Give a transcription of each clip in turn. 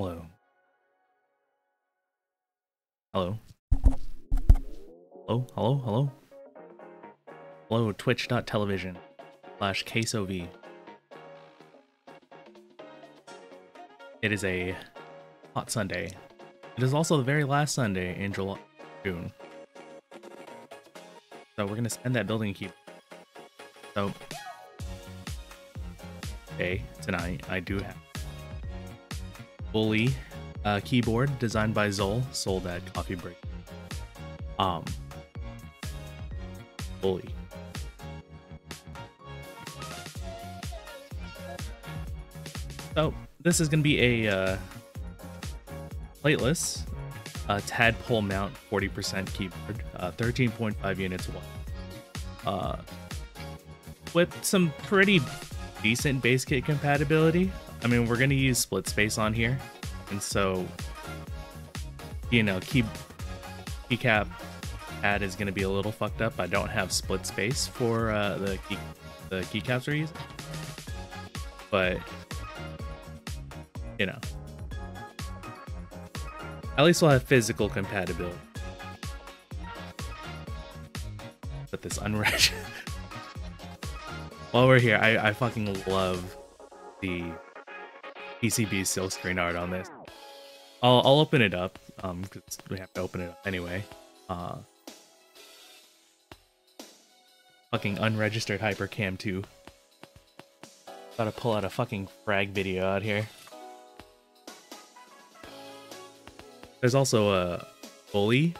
Hello. Hello. Hello, hello, hello. Hello, twitch.tv/KSOV. It is a hot Sunday. It is also the very last Sunday in June. So we're gonna spend that building key. So today, tonight, I do have Bully keyboard designed by Zol, sold at Coffee Break. Bully. So this is gonna be a plateless Tadpole mount 40% keyboard, 13.5 units wide, with some pretty decent base kit compatibility. I mean, we're gonna use split space on here, and so keycap pad is gonna be a little fucked up. I don't have split space for the keycaps we're using, but at least we'll have physical compatibility. But this unread. While we're here, I fucking love the PCB silkscreen art on this. I'll open it up, because we have to open it up anyway. Fucking unregistered Hypercam 2. Gotta pull out a fucking frag video out here. There's also a Bully.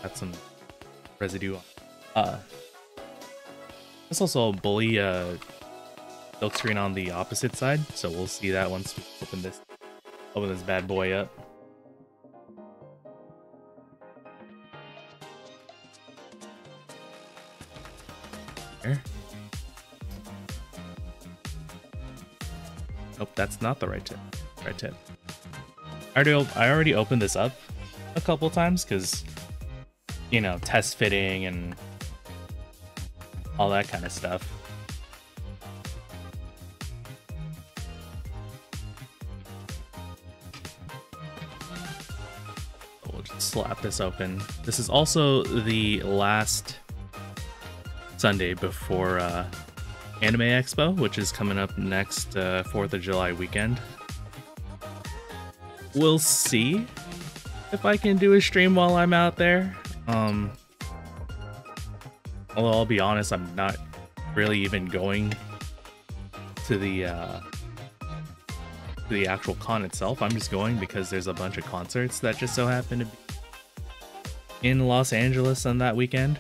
Got some residue on. There's also a Bully silkscreen on the opposite side, so we'll see that once we open this bad boy up. Here. Nope, that's not the right tip. Right tip. I already opened this up a couple times because, test fitting and all that kind of stuff. We'll just slap this open. This is also the last Sunday before Anime Expo, which is coming up next 4th of July weekend. We'll see if I can do a stream while I'm out there. Although I'll be honest, I'm not really even going to the actual con itself. I'm just going because there's a bunch of concerts that just so happen to be in Los Angeles on that weekend.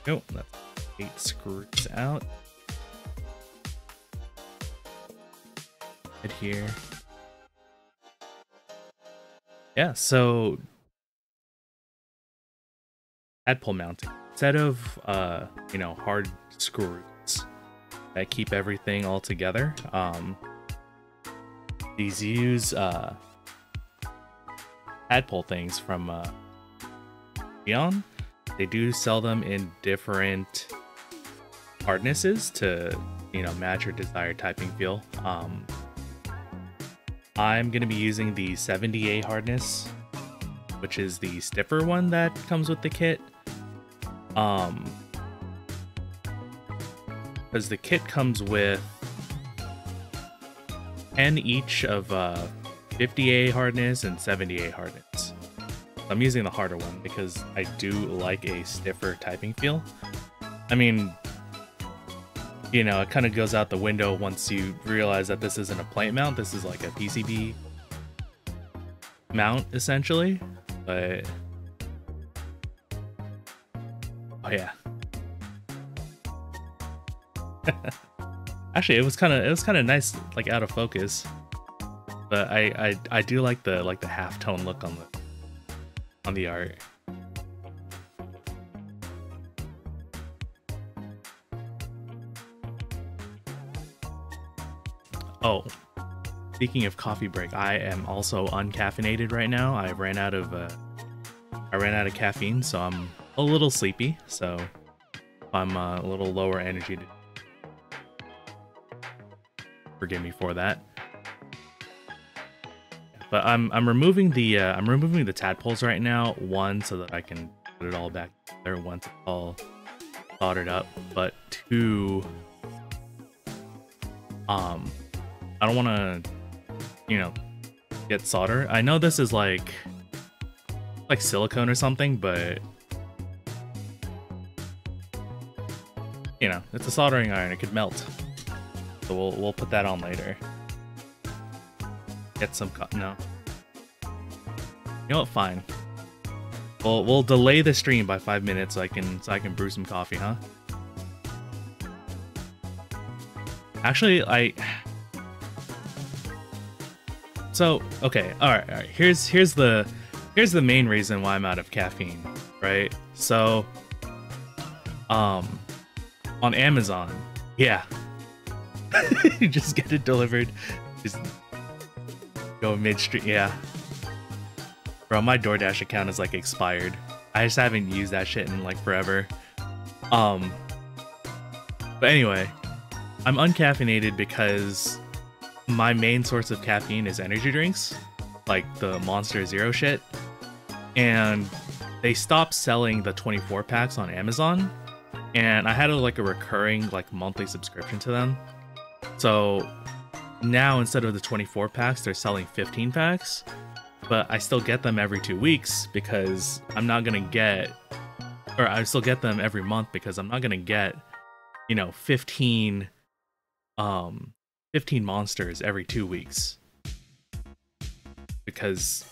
Oh, that's 8 screws out. Right here. Yeah, so Tadpole mounting. Instead of hard screws that keep everything all together, these use Tadpole things from Beyond. They do sell them in different hardnesses to, match your desired typing feel. I'm going to be using the 70A hardness, which is the stiffer one that comes with the kit. Because the kit comes with 10 each of 50A hardness and 70A hardness. I'm using the harder one because I do like a stiffer typing feel. I mean, it kind of goes out the window once you realize that this isn't a plate mount. This is like a PCB mount, essentially. But oh yeah. Actually, it was kind of nice, like out of focus. But I do like the halftone look on the art. Oh, speaking of coffee break, I am also uncaffeinated right now. I ran out of caffeine, so I'm a little sleepy. So I'm a little lower energy. Forgive me for that. But I'm removing the tadpoles right now. One, so that I can put it all back there once it's all soldered up. But two, I don't want to, get solder. I know this is like silicone or something, but it's a soldering iron. It could melt. So we'll put that on later. Get some no. You know what? Fine. We'll delay the stream by 5 minutes so I can brew some coffee, huh? Actually, okay, all right. Here's the main reason why I'm out of caffeine, right? So, on Amazon, yeah, you just get it delivered. Just go midstream, yeah. Bro, my DoorDash account is like expired. I just haven't used that shit in like forever. But anyway, I'm uncaffeinated because my main source of caffeine is energy drinks, like the Monster Zero shit. And they stopped selling the 24 packs on Amazon. And I had a recurring monthly subscription to them. So now instead of the 24 packs, they're selling 15 packs. But I still get them every 2 weeks because I'm not gonna get, or I still get them every month because I'm not gonna get, 15 monsters every 2 weeks. Because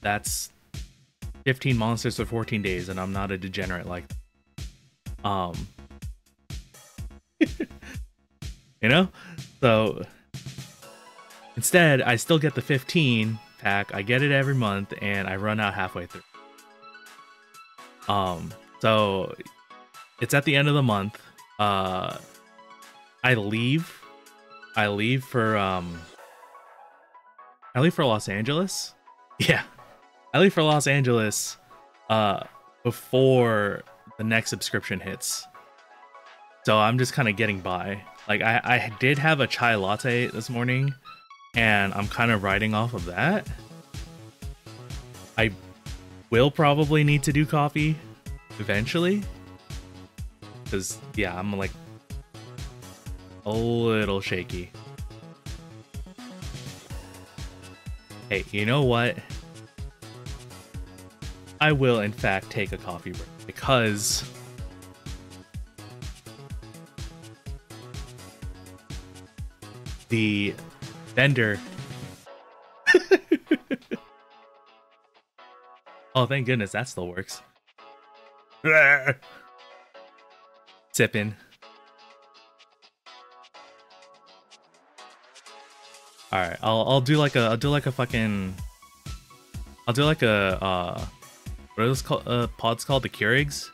that's 15 monsters for 14 days, and I'm not a degenerate like that. So instead I still get the 15 pack. I get it every month and I run out halfway through. So it's at the end of the month. I leave for Los Angeles. Yeah, I leave for Los Angeles before the next subscription hits. So I'm just kind of getting by. Like I did have a chai latte this morning, and I'm kind of riding off of that. I will probably need to do coffee eventually, because yeah, I'm like a little shaky. Hey, you know what? I will in fact take a coffee break because the vendor. Oh, thank goodness that still works. Sipping. All right, I'll do like a what are those called? Pods called the Keurigs.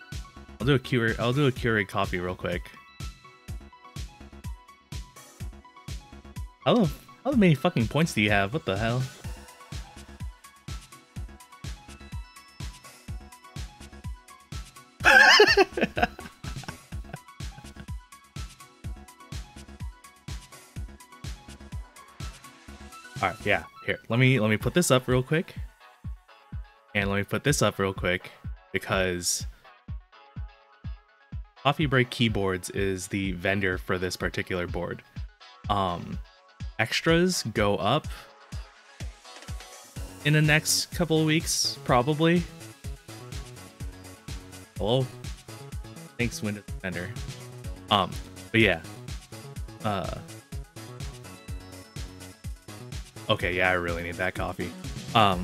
I'll do a Keurig coffee real quick. How many fucking points do you have? What the hell? All right, yeah. Here, let me put this up real quick, and let me put this up real quick because Coffee Break Keyboards is the vendor for this particular board. Extras go up in the next couple of weeks, probably. Hello, thanks Windows Defender. But yeah. Okay, yeah, I really need that coffee. Yeah,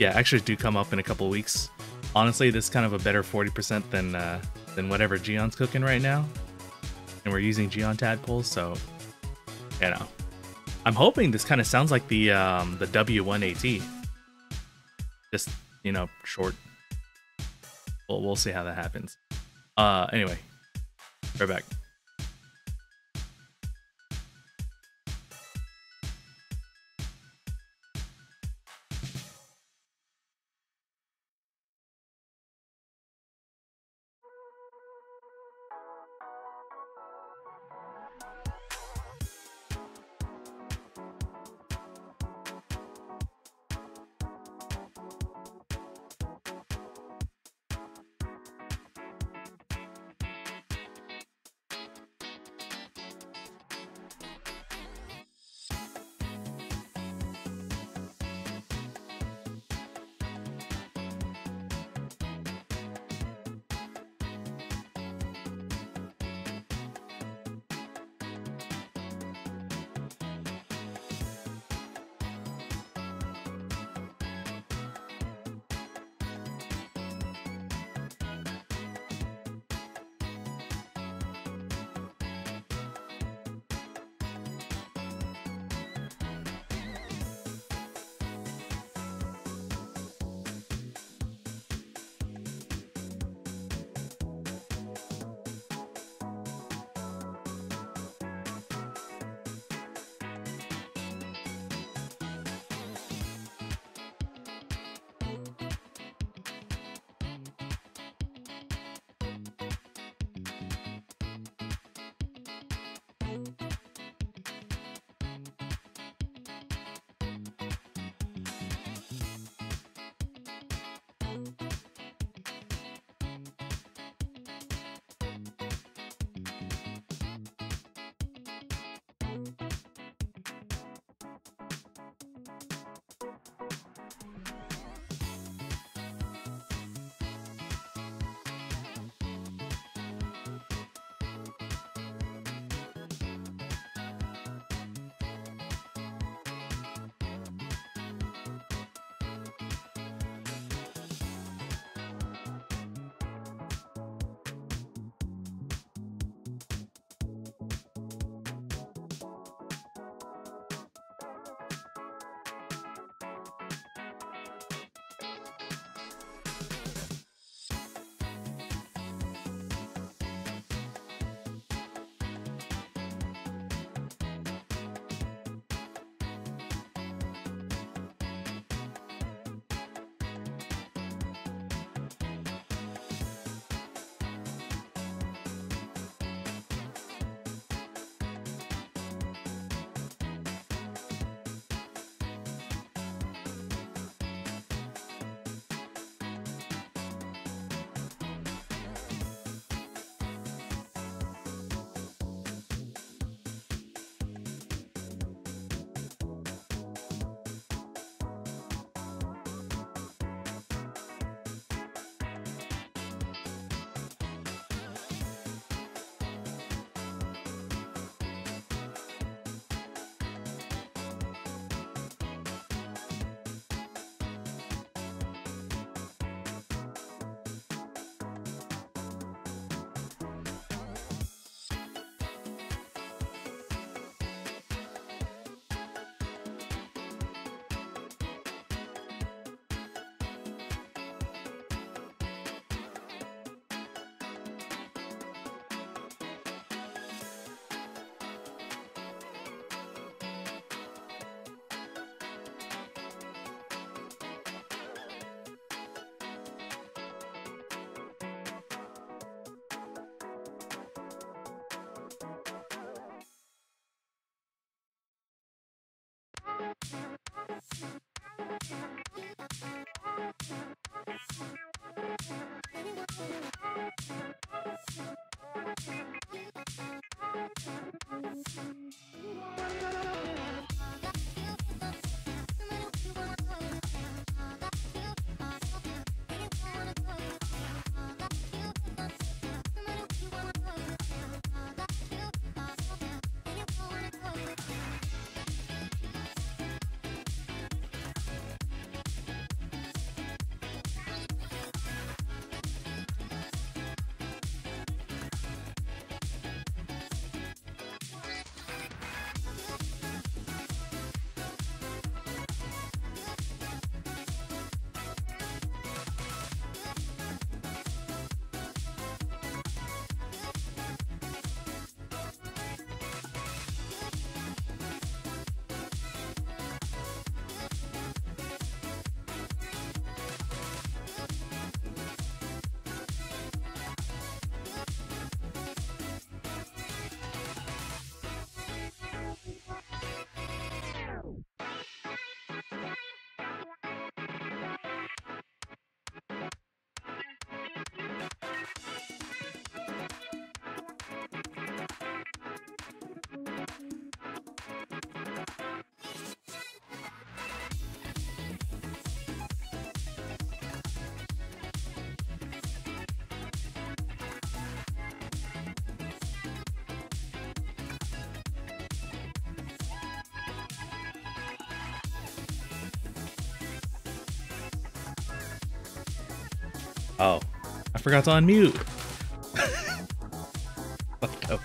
extras do come up in a couple weeks. Honestly, this is kind of a better 40% than whatever Geon's cooking right now. And we're using Geon tadpoles, so I'm hoping this kind of sounds like the W1AT. Just, short. We'll see how that happens. Anyway, right back. Oh, I forgot to unmute. Let's go.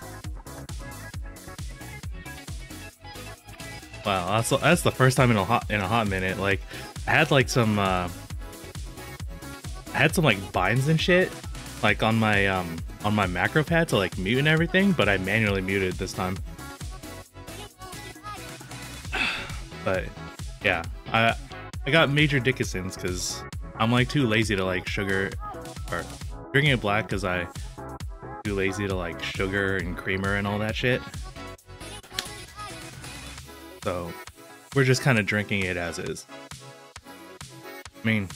Wow, that's the first time in a hot minute. Like, I had like some like binds and shit, like on my macro pad to like mute and everything, but I manually muted this time. But yeah, I got major Dickinsons because I'm like too lazy to like sugar or drinking it black because I too lazy to like sugar and creamer and all that shit. so we're just kind of drinking it as is. I mean,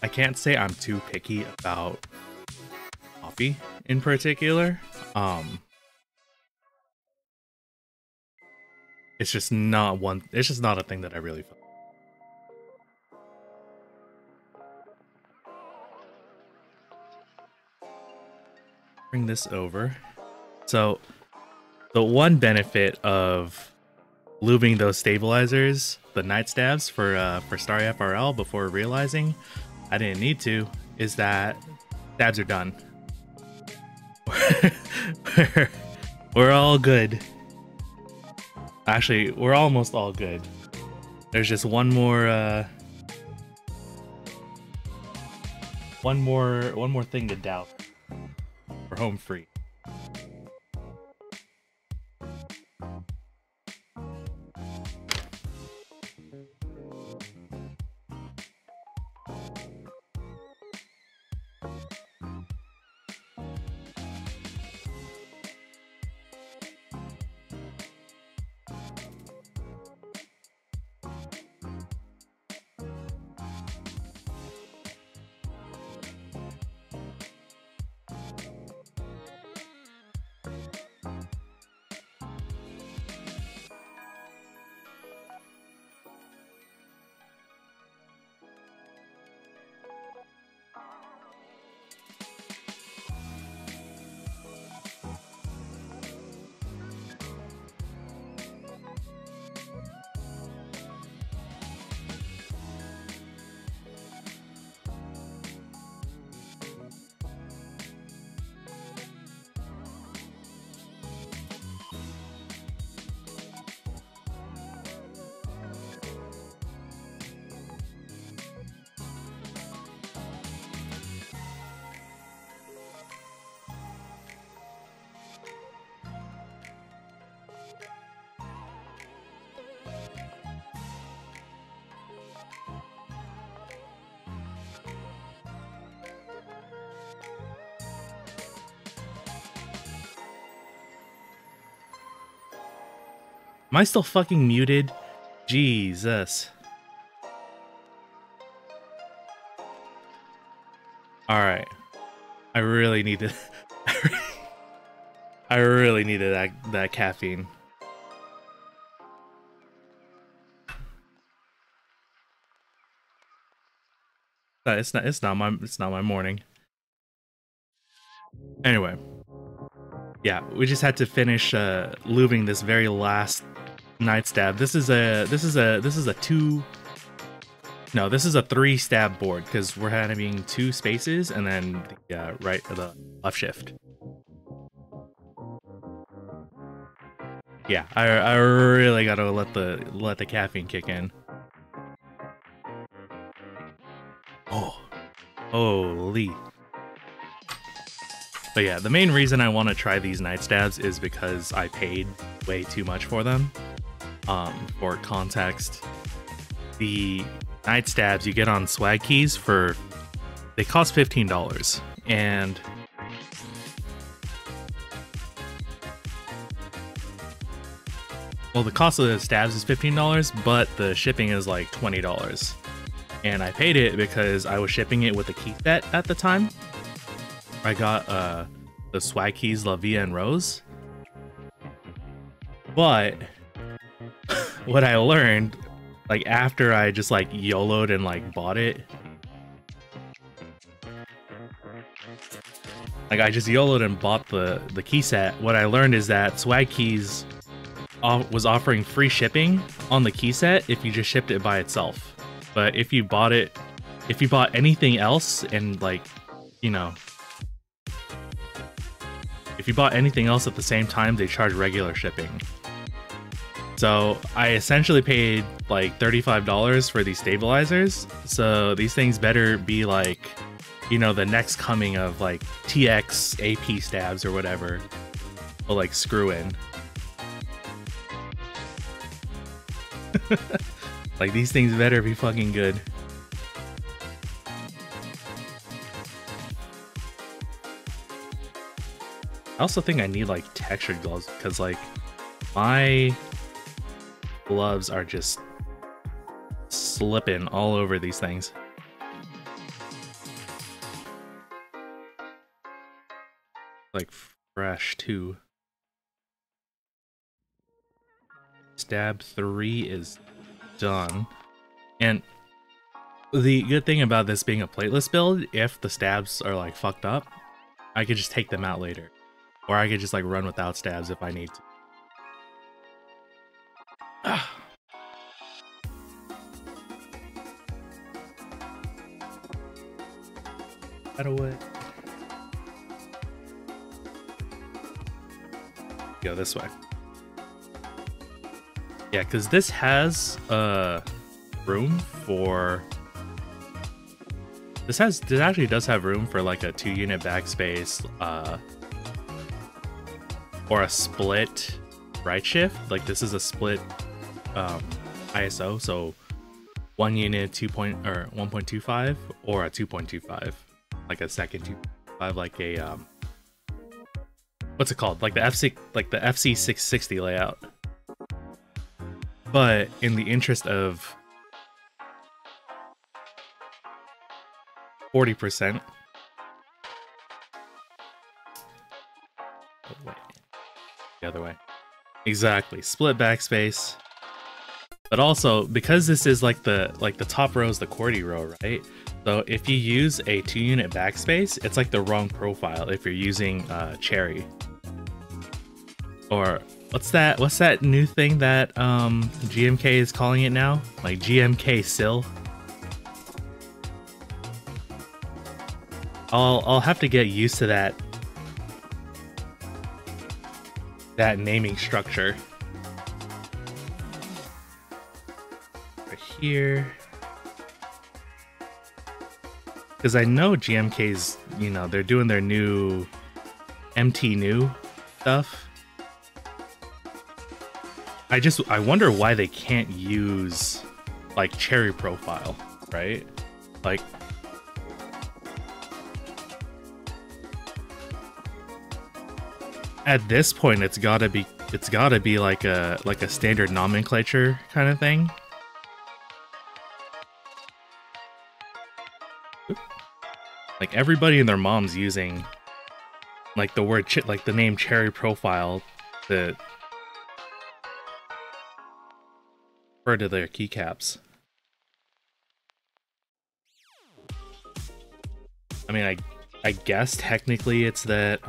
I can't say I'm too picky about coffee in particular. It's just not a thing that I really feel. Bring this over. So the one benefit of lubing those stabilizers, the night stabs for Starry FRL before realizing I didn't need to, is that stabs are done. We're all good. Actually, we're almost all good. There's just one more thing to doubt. We're home free. Am I still fucking muted? Jesus. Alright. I really needed I really needed that caffeine. It's not my morning. Anyway. Yeah, we just had to finish lubing this very last night stab. This is a 3 stab board because we're having 2 spaces and then the left shift. Yeah, I really gotta let the caffeine kick in. Oh, holy. But yeah, the main reason I want to try these night stabs is because I paid way too much for them. For context, the night stabs you get on Swag Keys they cost $15, and well, the cost of the stabs is $15, but the shipping is like $20. And I paid it because I was shipping it with a key set at the time. I got the Swag Keys La Via and Rose. But what I learned, like after I just like YOLO'd and like bought it, like I just YOLO'd and bought the key set, what I learned is that Swag Keys was offering free shipping on the key set if you just shipped it by itself. But if you bought anything else and like, you know, if you bought anything else at the same time, they charge regular shipping. So I essentially paid like $35 for these stabilizers. So these things better be like, you know, the next coming of like TX AP stabs or whatever. Will like screw in. Like these things better be fucking good. I also think I need like textured gloves because like my gloves are just slipping all over these things. Like fresh too. Stab 3 is done. And the good thing about this being a plateless build, if the stabs are like fucked up, I could just take them out later. Or I could just like run without stabs if I need to. Out of way. Go this way. Yeah, because this has room for. This actually does have room for like a 2-unit backspace, or a split right shift. Like this is a split ISO, so 1 unit 1.25 or a 2.25, like a second 2.5, like a what's it called? Like the FC 660 layout. But in the interest of 40%. Oh, wait. The other way. Exactly. Split backspace. But also, because this is like the top row is the QWERTY row, right? So if you use a 2-unit backspace, it's like the wrong profile if you're using Cherry. Or what's that new thing that GMK is calling it now? Like GMK SIL. I'll have to get used to that naming structure. Right here. Because I know GMK's, you know, they're doing their new MT new stuff. I wonder why they can't use like Cherry profile, right? Like at this point it's gotta be like a standard nomenclature kind of thing. Like everybody and their mom's using like the word like the name Cherry profile to refer to their keycaps. I mean, I guess technically it's that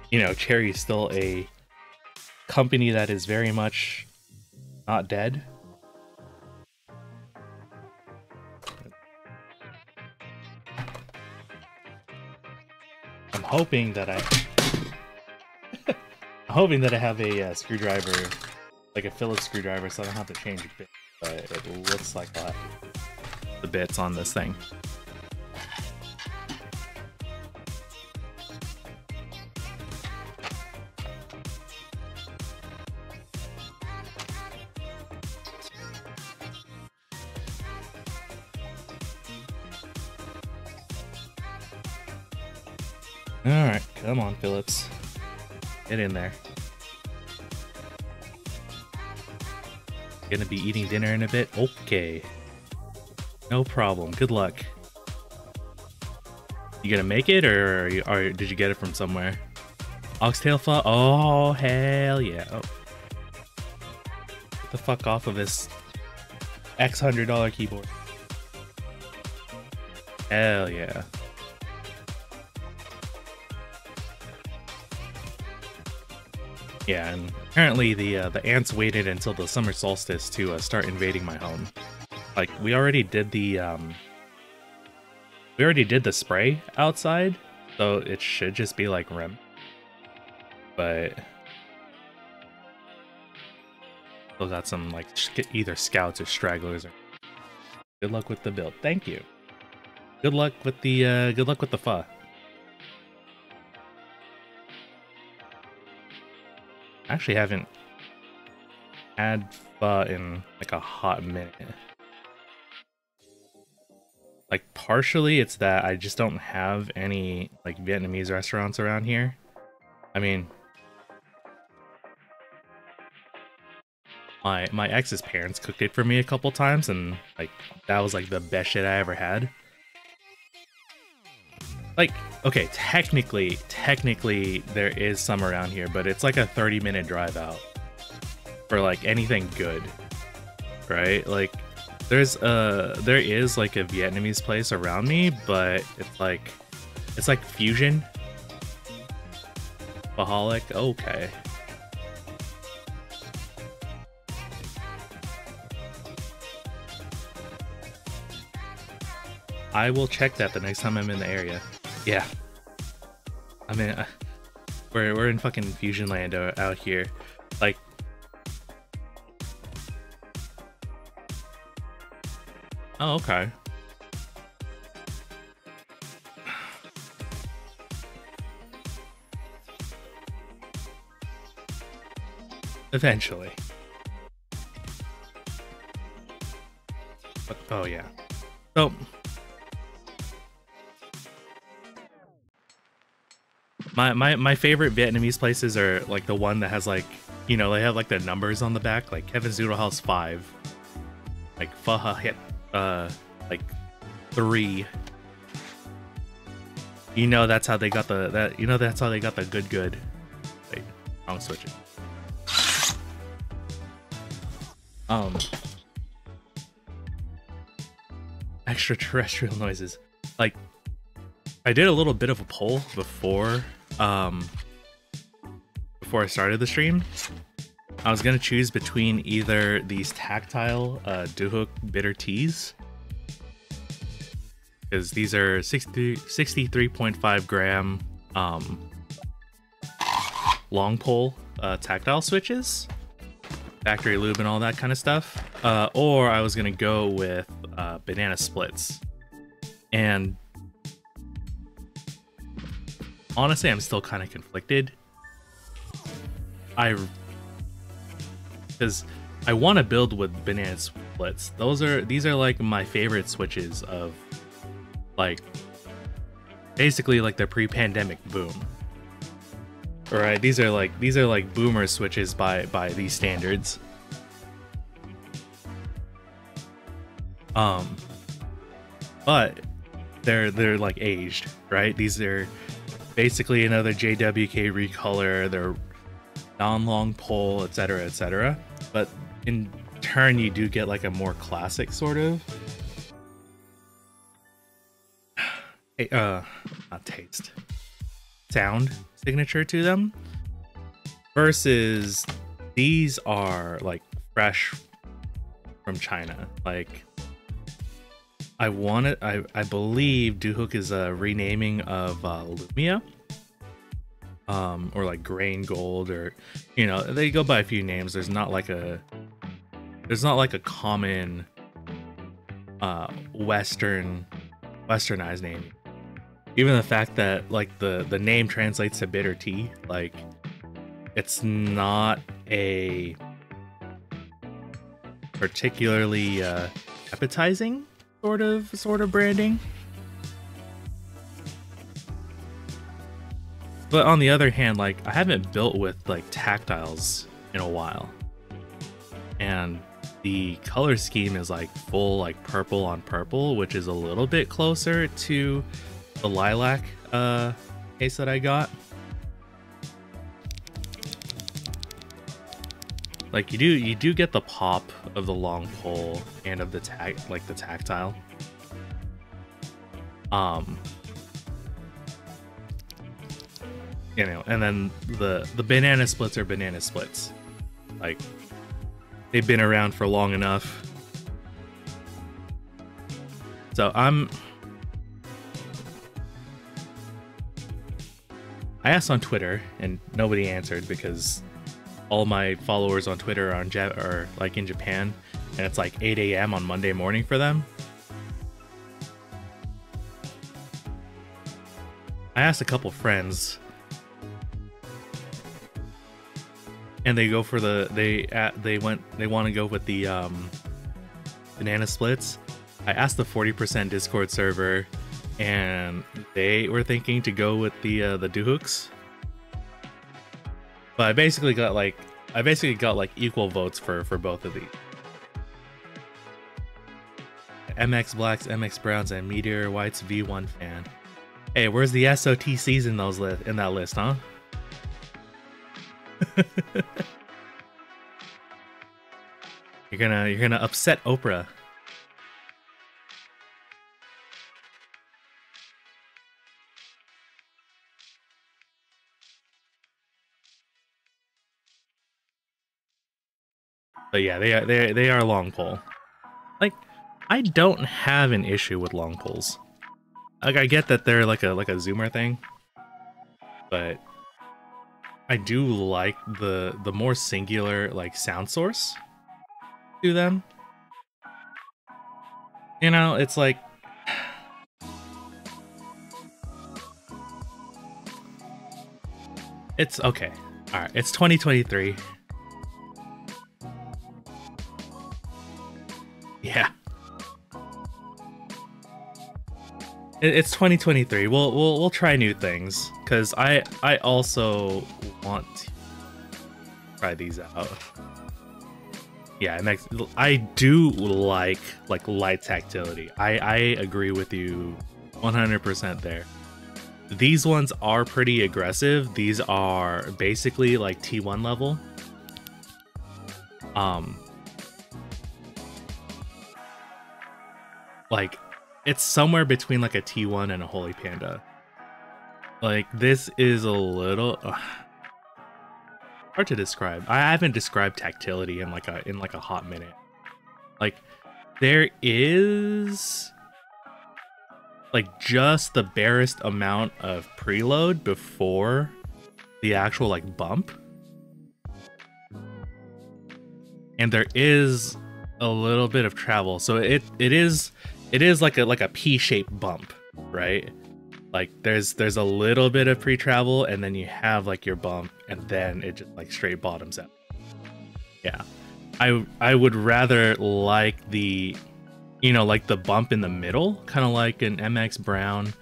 you know, Cherry's still a company that is very much not dead. I'm hoping that I have a screwdriver, like a Phillips screwdriver, so I don't have to change a bit. But it looks like I'll have the bits on this thing. Alright, come on, Phillips. Get in there. Gonna be eating dinner in a bit? Okay. No problem. Good luck. You gonna make it, or did you get it from somewhere? Oxtail pho? Oh, hell yeah. Oh. Get the fuck off of this $100 keyboard. Hell yeah. Yeah, and apparently the ants waited until the summer solstice to start invading my home. Like we already did the spray outside, so it should just be like REM. But still got some like either scouts or stragglers. Good luck with the build. Thank you. Good luck with the pho. I actually haven't had pho in like a hot minute. Like partially it's that I just don't have any like Vietnamese restaurants around here. I mean, my ex's parents cooked it for me a couple times, and like that was like the best shit I ever had. Like, okay, technically there is some around here, but it's like a 30-minute drive out for like anything good, right? Like there is like a Vietnamese place around me, but it's like fusion. Baholic, okay. I will check that the next time I'm in the area. Yeah. I mean, we're in fucking Fusion Land out here. Like, oh, okay. Eventually. But, oh yeah. So my favorite Vietnamese places are like the one that has like, you know, they have like the numbers on the back, like Kevin's Noodle House 5, like Pho Hit, like 3. You know that's how they got that's how they got the good. Wait, wrong switching. Extraterrestrial noises. Like, I did a little bit of a poll before I started the stream. I was gonna choose between either these tactile Du Hook bitter teas, because these are 63.5 gram long pole tactile switches, factory lube and all that kind of stuff, or I was gonna go with banana splits. And honestly, I'm still kind of conflicted. Because I want to build with banana splits. These are like my favorite switches of like basically like the pre-pandemic boom. All right, these are like boomer switches by these standards. But they're like aged, right? These are basically another JWK recolor. They're non-long pole, etc., etc. But in turn, you do get like a more classic sort of not taste, sound signature to them. Versus these are like fresh from China. Like, I believe Du Hook is a renaming of Lumia. Or like Grain Gold, or, you know, they go by a few names. There's not like a common westernized name. Even the fact that like the name translates to bitter tea, like it's not a particularly appetizing sort of branding. But on the other hand, like, I haven't built with like tactiles in a while, and the color scheme is like full like purple on purple, which is a little bit closer to the lilac case that I got. Like, you do get the pop of the long pole and of the tactile. You know, and then the banana splits are banana splits. Like, they've been around for long enough. So I asked on Twitter and nobody answered, because all my followers on Twitter are like in Japan, and it's like 8 a.m. on Monday morning for them. I asked a couple friends, and they go for they want to go with the banana splits, I asked the 40% Discord server, and they were thinking to go with the Doohooks. But I basically got like equal votes for both of these. MX Blacks, MX Browns, and Meteor White's V1 fan. Hey, where's the SOTCs in those in that list, huh? You're gonna upset Oprah. But yeah, they are long pole. Like, I don't have an issue with long poles. Like, I get that they're like a zoomer thing, but I do like the more singular like sound source to them. You know, it's like it's okay. All right, it's 2023. Yeah. It's 2023. We'll try new things, because I also want to try these out. Yeah, I do like light tactility. I agree with you 100% there. These ones are pretty aggressive. These are basically like T1 level. Like, it's somewhere between like a T1 and a Holy Panda. Like, this is a little hard to describe. I haven't described tactility in like a hot minute. Like, there is like just the barest amount of preload before the actual like bump, and there is a little bit of travel, so it is like a P-shaped bump, right? Like, there's a little bit of pre-travel, and then you have like your bump, and then it just like straight bottoms out. Yeah, I would rather like the, you know, like the bump in the middle, kind of like an MX Brown.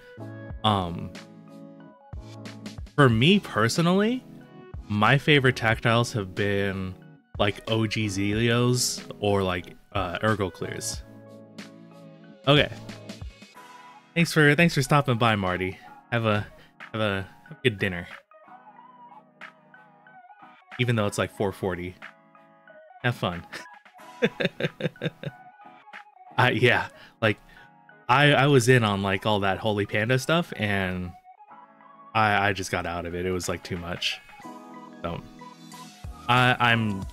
For me personally, my favorite tactiles have been like OG Zelios or like Ergo Clears. Okay. Thanks for stopping by, Marty. Have a good dinner. Even though it's like 4:40. Have fun. Yeah, like I was in on like all that Holy Panda stuff, and I just got out of it. It was like too much. So I'm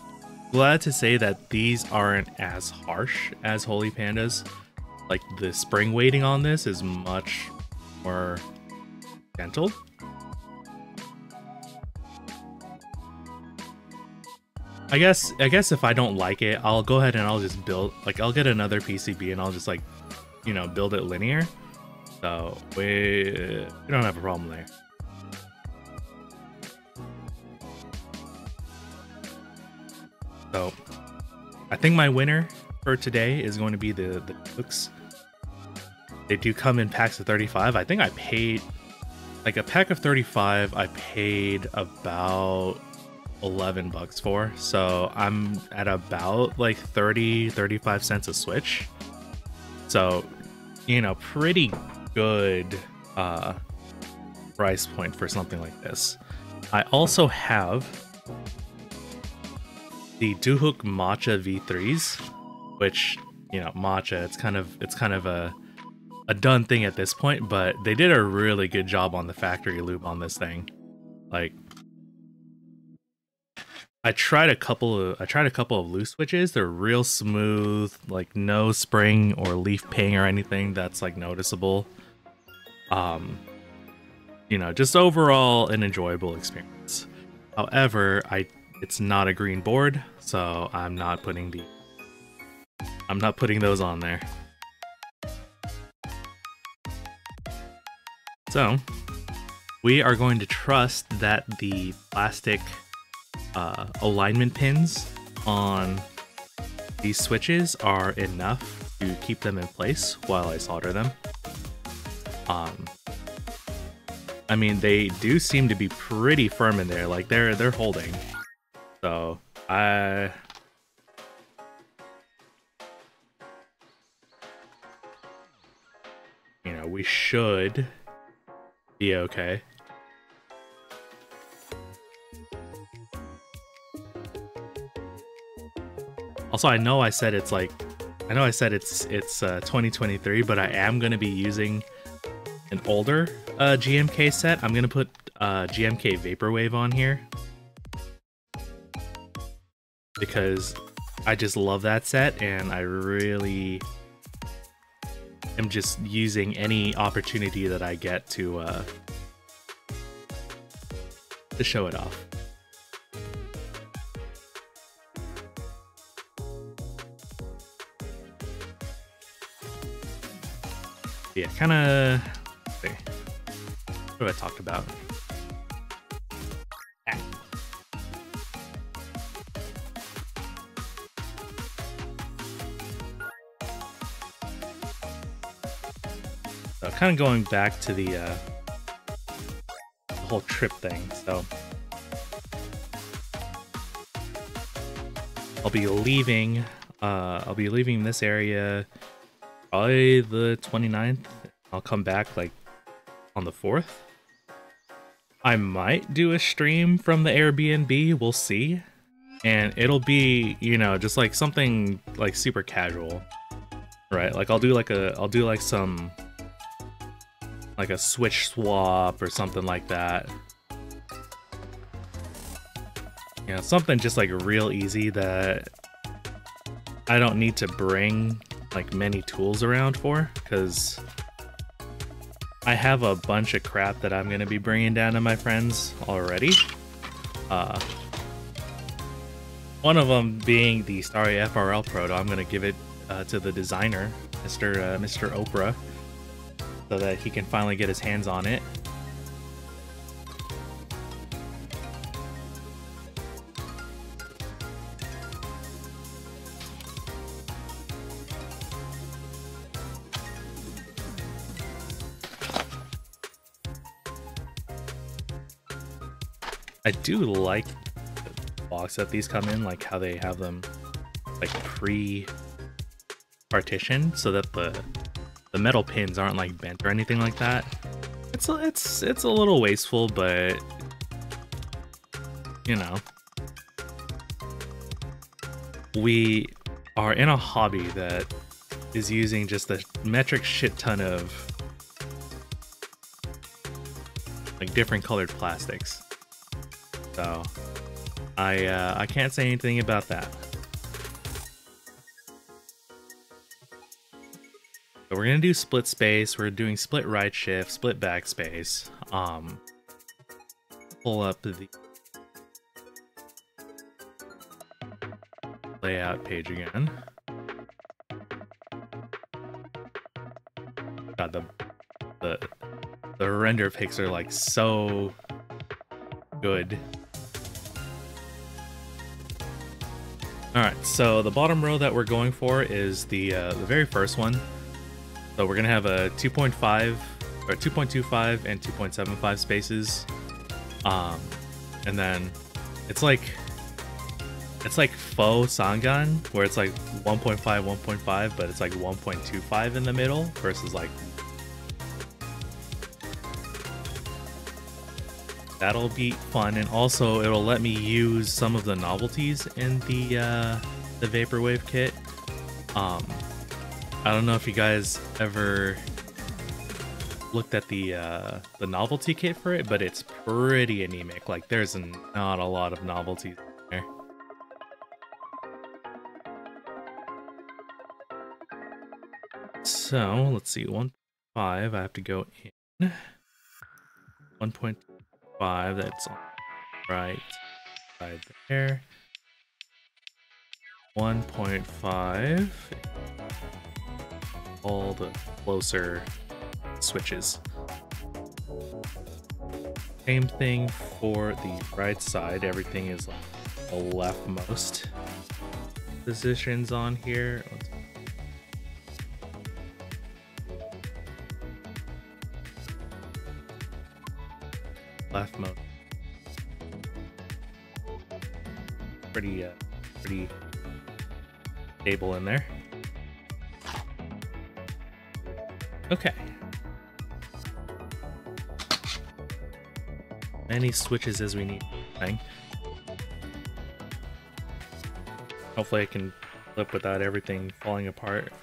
glad to say that these aren't as harsh as Holy Pandas. Like, the spring weighting on this is much more gentle. I guess if I don't like it, I'll go ahead and I'll just build, like, I'll get another PCB and I'll just, like, you know, build it linear. So we don't have a problem there. So I think my winner for today is going to be the Doohooks. They do come in packs of 35. I think I paid, like, a pack of 35 I paid about 11 bucks for, so I'm at about like 35 cents a switch. So, you know, pretty good price point for something like this. I also have the Doohook Matcha V3s, which, you know, Matcha, it's kind of a done thing at this point, but they did a really good job on the factory loop on this thing. Like, I tried a couple of loose switches. They're real smooth, like no spring or leaf ping or anything that's like noticeable. You know, just overall an enjoyable experience. However, it's not a green board, so I'm not putting those on there. So we are going to trust that the plastic alignment pins on these switches are enough to keep them in place while I solder them. I mean, they do seem to be pretty firm in there, like they're holding. So you know, we should be okay. Also, I know I said it's 2023, but I am gonna be using an older GMK set. I'm gonna put GMK Vaporwave on here because I just love that set, and I really am just using any opportunity that I get to show it off. Yeah, kind of. What have I talked about? So kind of going back to the whole trip thing. So I'll be leaving this area probably the 29th. I'll come back like on the 4th. I might do a stream from the Airbnb, we'll see. And it'll be, you know, just like something like super casual, right? Like I'll do like some like a Switch swap or something like that. You know, something just like real easy that I don't need to bring like many tools around for, because I have a bunch of crap that I'm gonna be bringing down to my friends already. One of them being the Starry FRL Proto. I'm gonna give it to the designer, Mr. Oprah, so that he can finally get his hands on it. I do like the box that these come in, like how they have them like pre-partitioned so that the metal pins aren't like bent or anything like that. It's a little wasteful, but you know, we are in a hobby that is using just a metric shit ton of like different colored plastics. So I can't say anything about that. So we're gonna do split space. We're doing split right shift, split backspace. Pull up the layout page again. God, the render pics are like so good. Alright, so the bottom row that we're going for is the very first one. So we're gonna have a 2.5 or 2.25 and 2.75 spaces. And then it's like faux Sangan, where it's like 1.5, 1.5, but it's like 1.25 in the middle versus like that'll be fun, and also it'll let me use some of the novelties in the Vaporwave kit. I don't know if you guys ever looked at the novelty kit for it, but it's pretty anemic. Like there's not a lot of novelties in there. So let's see, 1.5, I have to go in. 1.5, that's on the right side there. 1.5, all the closer switches. Same thing for the right side, everything is like the leftmost positions on here. Clef mode. Pretty stable in there. Okay. Many switches as we need. Hopefully I can flip without everything falling apart.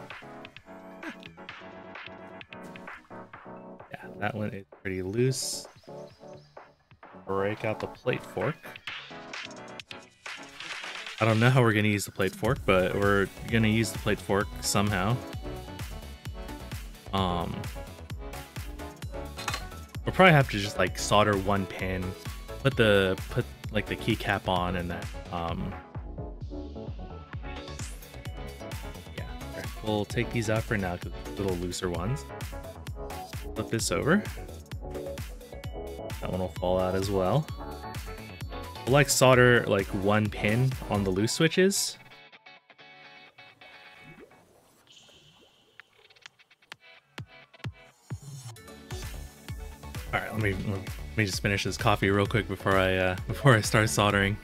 Yeah, that one is pretty loose. Break out the plate fork. I don't know how we're gonna use the plate fork, but we're gonna use the plate fork somehow. We'll probably have to just like solder one pin, put like the keycap on, and then yeah. Okay. We'll take these out for now because they're little looser ones. Flip this over. That one will fall out as well. We'll like solder like one pin on the loose switches. All right, let me just finish this coffee real quick before I start soldering.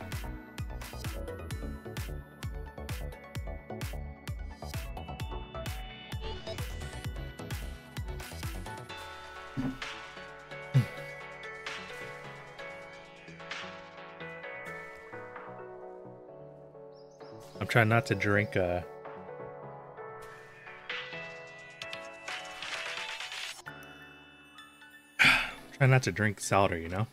I'm trying not to drink try not to drink solder, you know?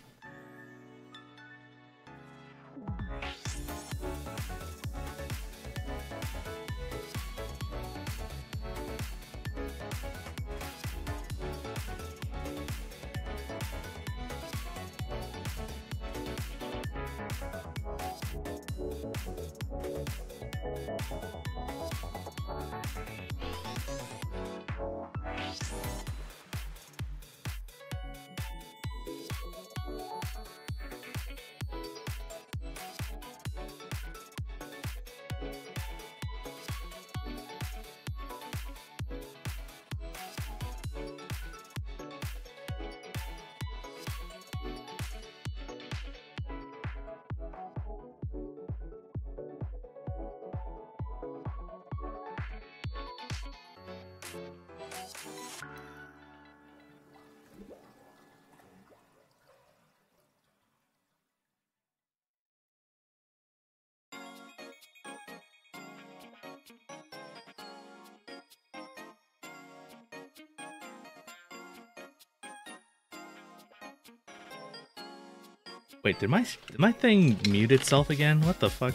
Wait, did my thing mute itself again? What the fuck?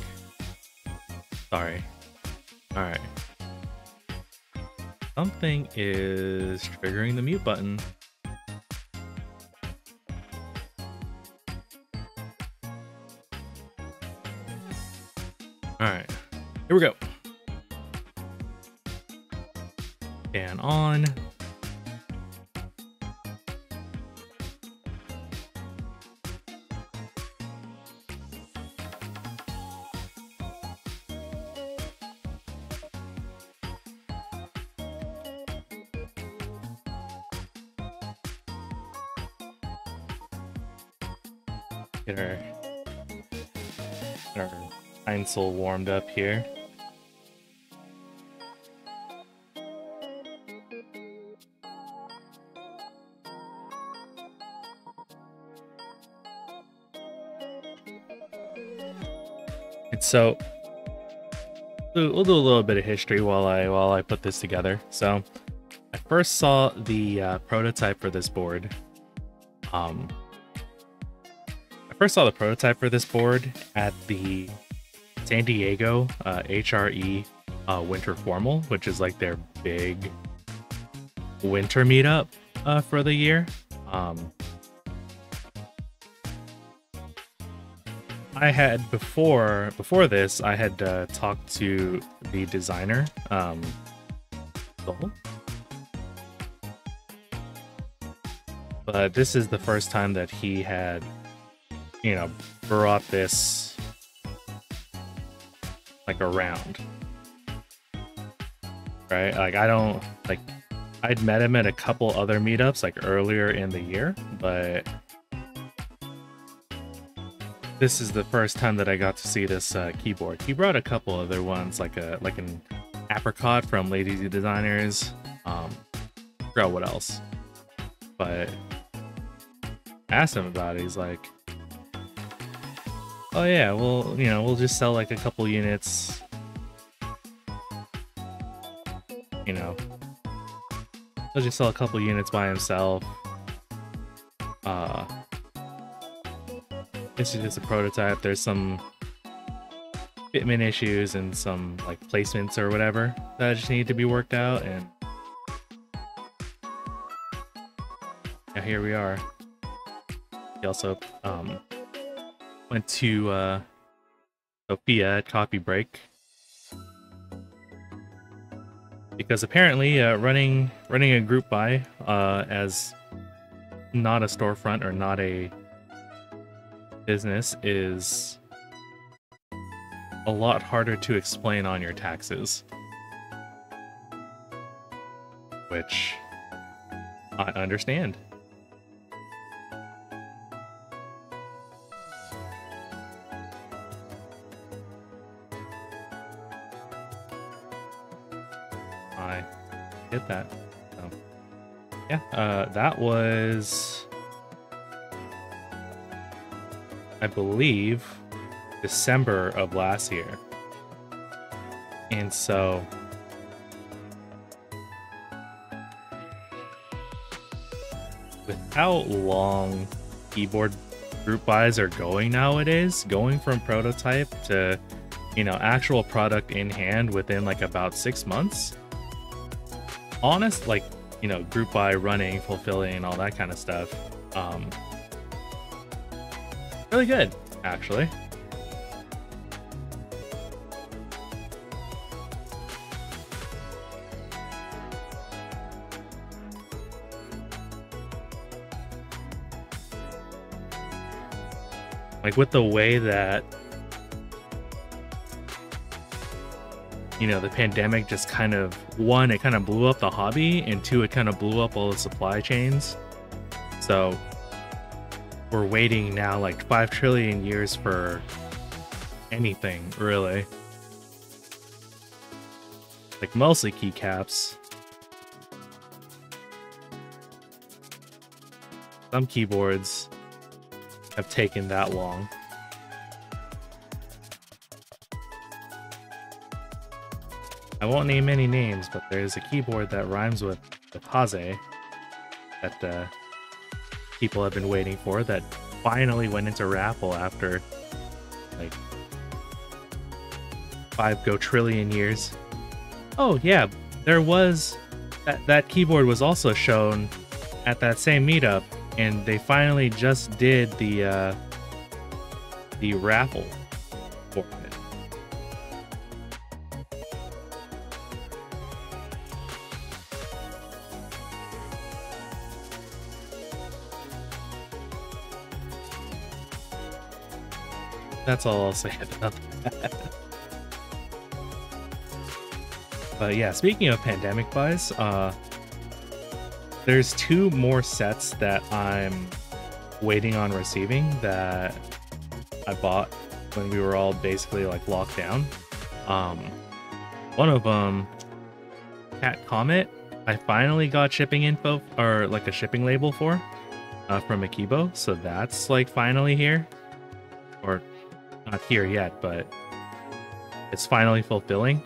Sorry. Alright. Something is triggering the mute button. Alright. Here we go. Fan on. Get our Einsel warmed up here. And so we'll do a little bit of history while I put this together. So I first saw the prototype for this board. I first saw the prototype for this board at the San Diego HRE Winter Formal, which is like their big winter meetup for the year. I had before this, I had talked to the designer, Soul. But this is the first time that he had, you know, brought this like around, right? Like I'd met him at a couple other meetups like earlier in the year, but this is the first time that I got to see this keyboard. He brought a couple other ones, like an apricot from Lazy Designers. Forgot what else, but I asked him about it. He's like, "Oh yeah, well, you know, we'll just sell like a couple units. You know, he'll just sell a couple units by himself. This is just a prototype. There's some fitment issues and some like placements or whatever that just need to be worked out, and yeah, here we are." He also went to Sophia at Coffee Break because apparently running a group buy as not a storefront or not a business is a lot harder to explain on your taxes, which I understand. I get that. So, yeah, that was, I believe, December of last year. And so with how long keyboard group buys are going nowadays, going from prototype to, you know, actual product in hand within like about 6 months, like, you know, group buy, running, fulfilling, and all that kind of stuff, really good, actually. Like, with the way that, you know, the pandemic just kind of, one, it kind of blew up the hobby, and two, it kind of blew up all the supply chains. So we're waiting now like 5 trillion years for anything, really. Like, mostly keycaps. Some keyboards have taken that long. I won't name any names, but there's a keyboard that rhymes with Haze that people have been waiting for, that finally went into raffle after like 5 go trillion years. Oh yeah, there was that keyboard was also shown at that same meetup, and they finally just did the raffle for it. That's all I'll say about that. But yeah, speaking of pandemic buys, there's 2 more sets that I'm waiting on receiving that I bought when we were all basically like locked down. One of them, Cat Comet, I finally got shipping info, or like a shipping label for, from Akibo, so that's like finally here. Or not here yet, but it's finally fulfilling.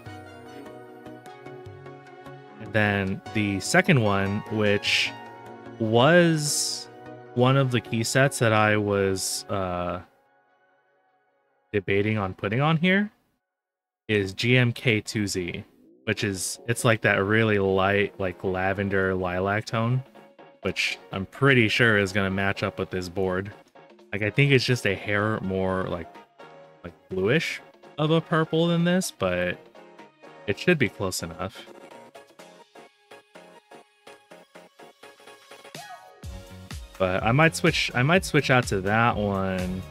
And then the second one, which was one of the key sets that I was debating on putting on here, is GMK2Z, which is, it's like that really light, like lavender lilac tone, which I'm pretty sure is going to match up with this board. Like, I think it's just a hair more like bluish of a purple than this, but it should be close enough. But I might switch out to that one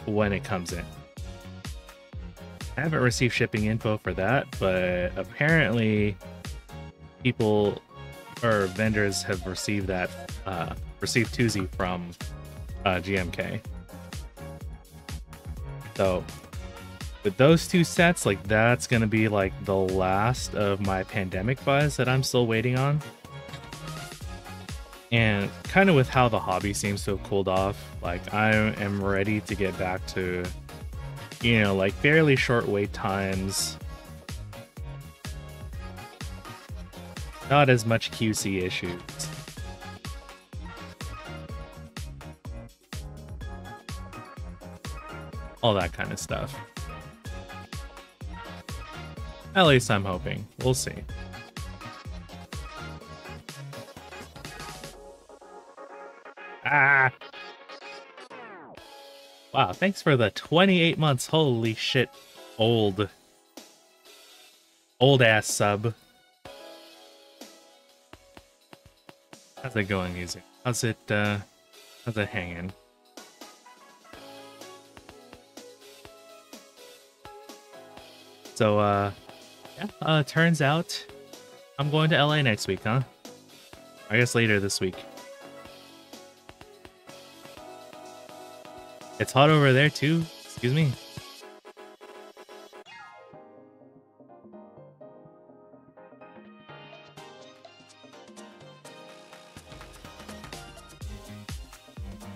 when it comes in. I haven't received shipping info for that, but apparently people or vendors have received that received Tuzi from GMK. So with those two sets, like that's gonna be like the last of my pandemic buzz that I'm still waiting on. And kind of with how the hobby seems to have cooled off, like I am ready to get back to, you know, like fairly short wait times. Not as much QC issues. All that kind of stuff. At least I'm hoping. We'll see. Ah! Wow, thanks for the 28 months. Holy shit. Old ass sub. How's it going, music? How's it hanging? So, yeah, turns out I'm going to LA next week, huh? I guess later this week. It's hot over there too, excuse me.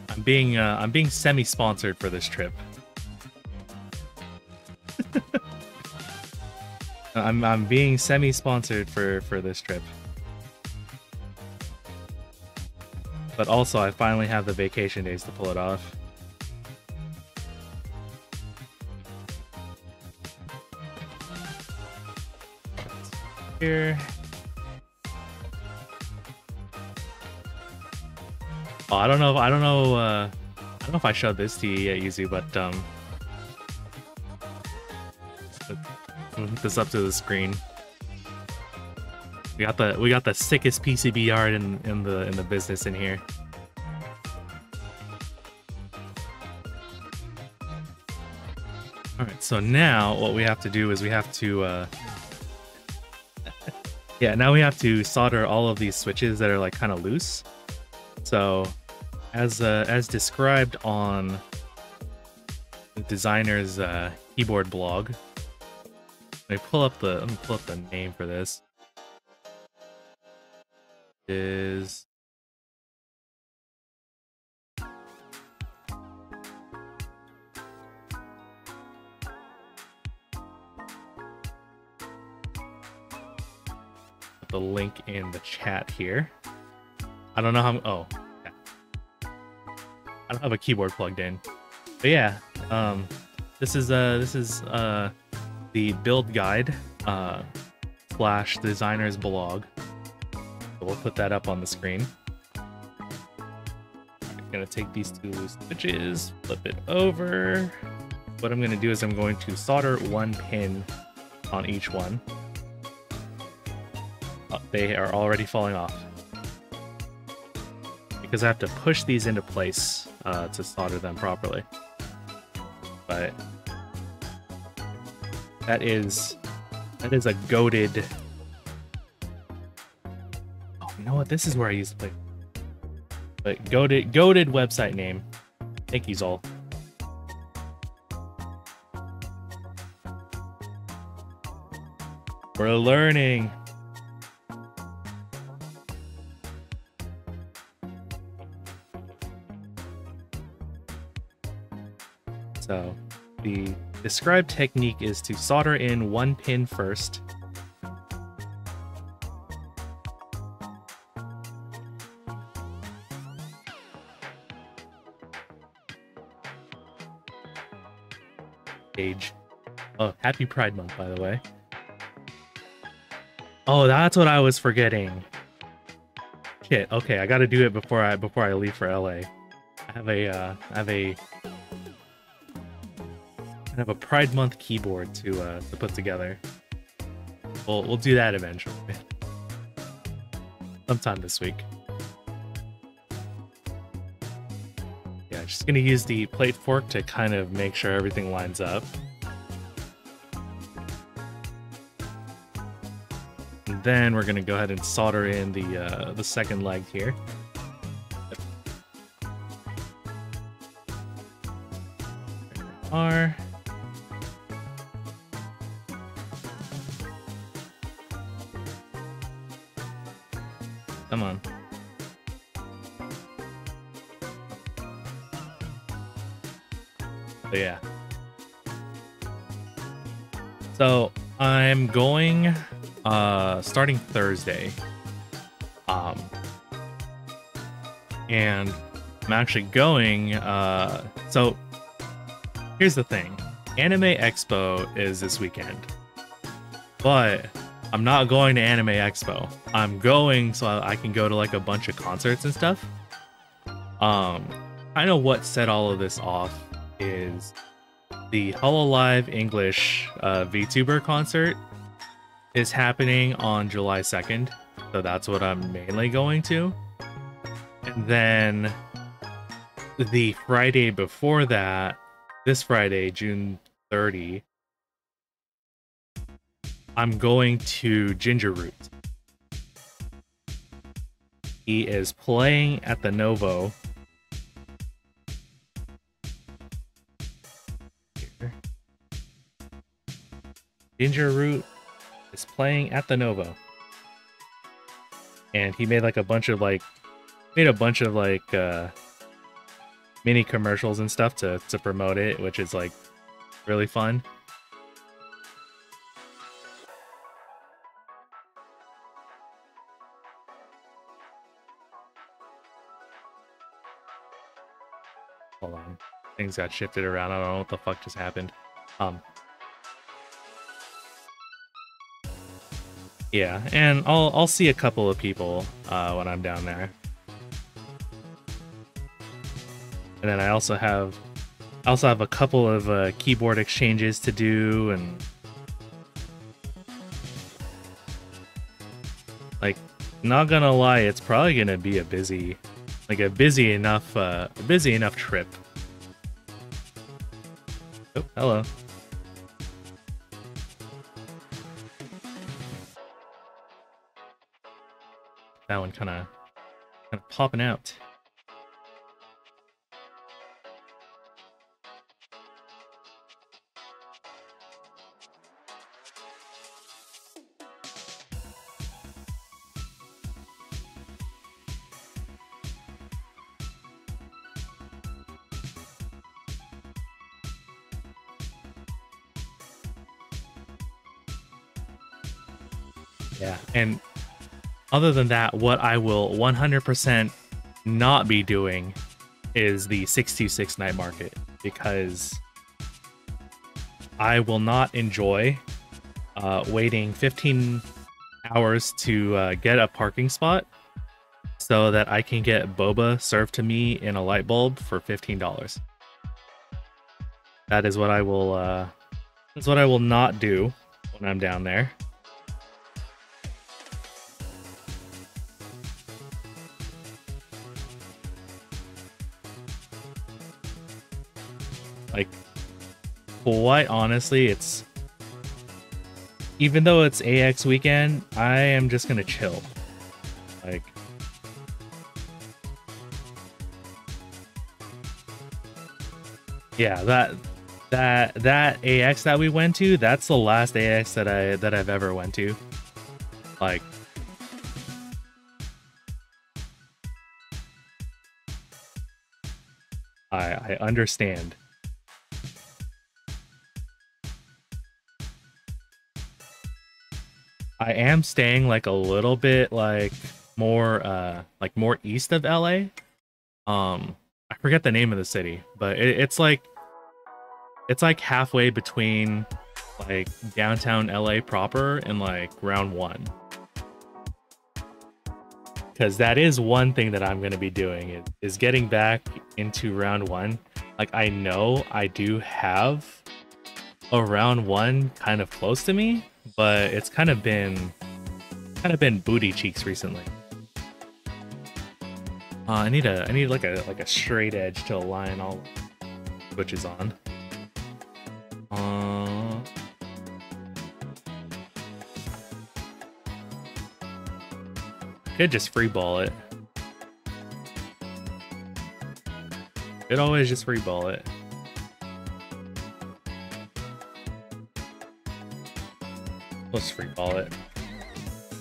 I'm being semi-sponsored for this trip. I'm being semi-sponsored for this trip. But also I finally have the vacation days to pull it off. Here. Oh, I don't know if I showed this to you yet, Yuzu, but put this up to the screen. We got the sickest PCB art in the business in here. All right, so now what we have to do is we have to yeah, now we have to solder all of these switches that are like kind of loose. So as described on the designer's keyboard blog, let me pull up the name for this. Is the link in the chat here. I don't know how. Oh, yeah. I don't have a keyboard plugged in, but yeah, this is the build guide / designer's blog. So we'll put that up on the screen. I'm gonna take these two loose switches, flip it over. What I'm gonna do is I'm going to solder one pin on each one. They are already falling off because I have to push these into place to solder them properly. But that is a goated. Oh, you know what? This is where I used to play. But goated website name. Thank you, Zol. We're learning. So the described technique is to solder in one pin first. Age. Oh, happy Pride Month, by the way. Oh, that's what I was forgetting. Shit. Okay, I gotta do it before I leave for LA. I have a Pride Month keyboard to put together. We'll do that eventually, sometime this week. Yeah, just gonna use the plate fork to kind of make sure everything lines up. And then we're gonna go ahead and solder in the second leg here. are. Come on. But yeah. So I'm going starting Thursday. And I'm actually going so here's the thing. Anime Expo is this weekend. But I'm not going to Anime Expo. I'm going so I can go to like a bunch of concerts and stuff. Kind of what set all of this off is the Hololive English VTuber concert is happening on July 2nd. So that's what I'm mainly going to. And then the Friday before that, this Friday, June 30, I'm going to Ginger Root. He is playing at the Novo. Here. Ginger Root is playing at the Novo. And he made like a bunch of like mini commercials and stuff to promote it, which is like really fun. Hold on. Things got shifted around. I don't know what the fuck just happened. Yeah, and I'll see a couple of people when I'm down there. And then I also have a couple of keyboard exchanges to do, and like, not gonna lie, it's probably gonna be a busy enough trip. Oh, hello. That one kind of popping out. Yeah, and other than that, what I will 100% not be doing is the 626 night market, because I will not enjoy waiting 15 hours to get a parking spot so that I can get boba served to me in a light bulb for $15. That is what I will that's what I will not do when I'm down there. Like, quite honestly, it's, even though it's AX weekend, I am just gonna chill. Like, yeah, that AX that we went to, that's the last AX that I've ever went to. Like, I understand. I am staying like a little bit like more east of LA. I forget the name of the city, but it's like halfway between like downtown LA proper and like Round 1. Because that is one thing that I'm going to be doing is getting back into Round 1. Like, I know I do have a Round 1 kind of close to me, but it's kind of been booty cheeks recently. I need like a straight edge to align all switches on. Could just free ball it. Could always just free ball it. Let's free ball it.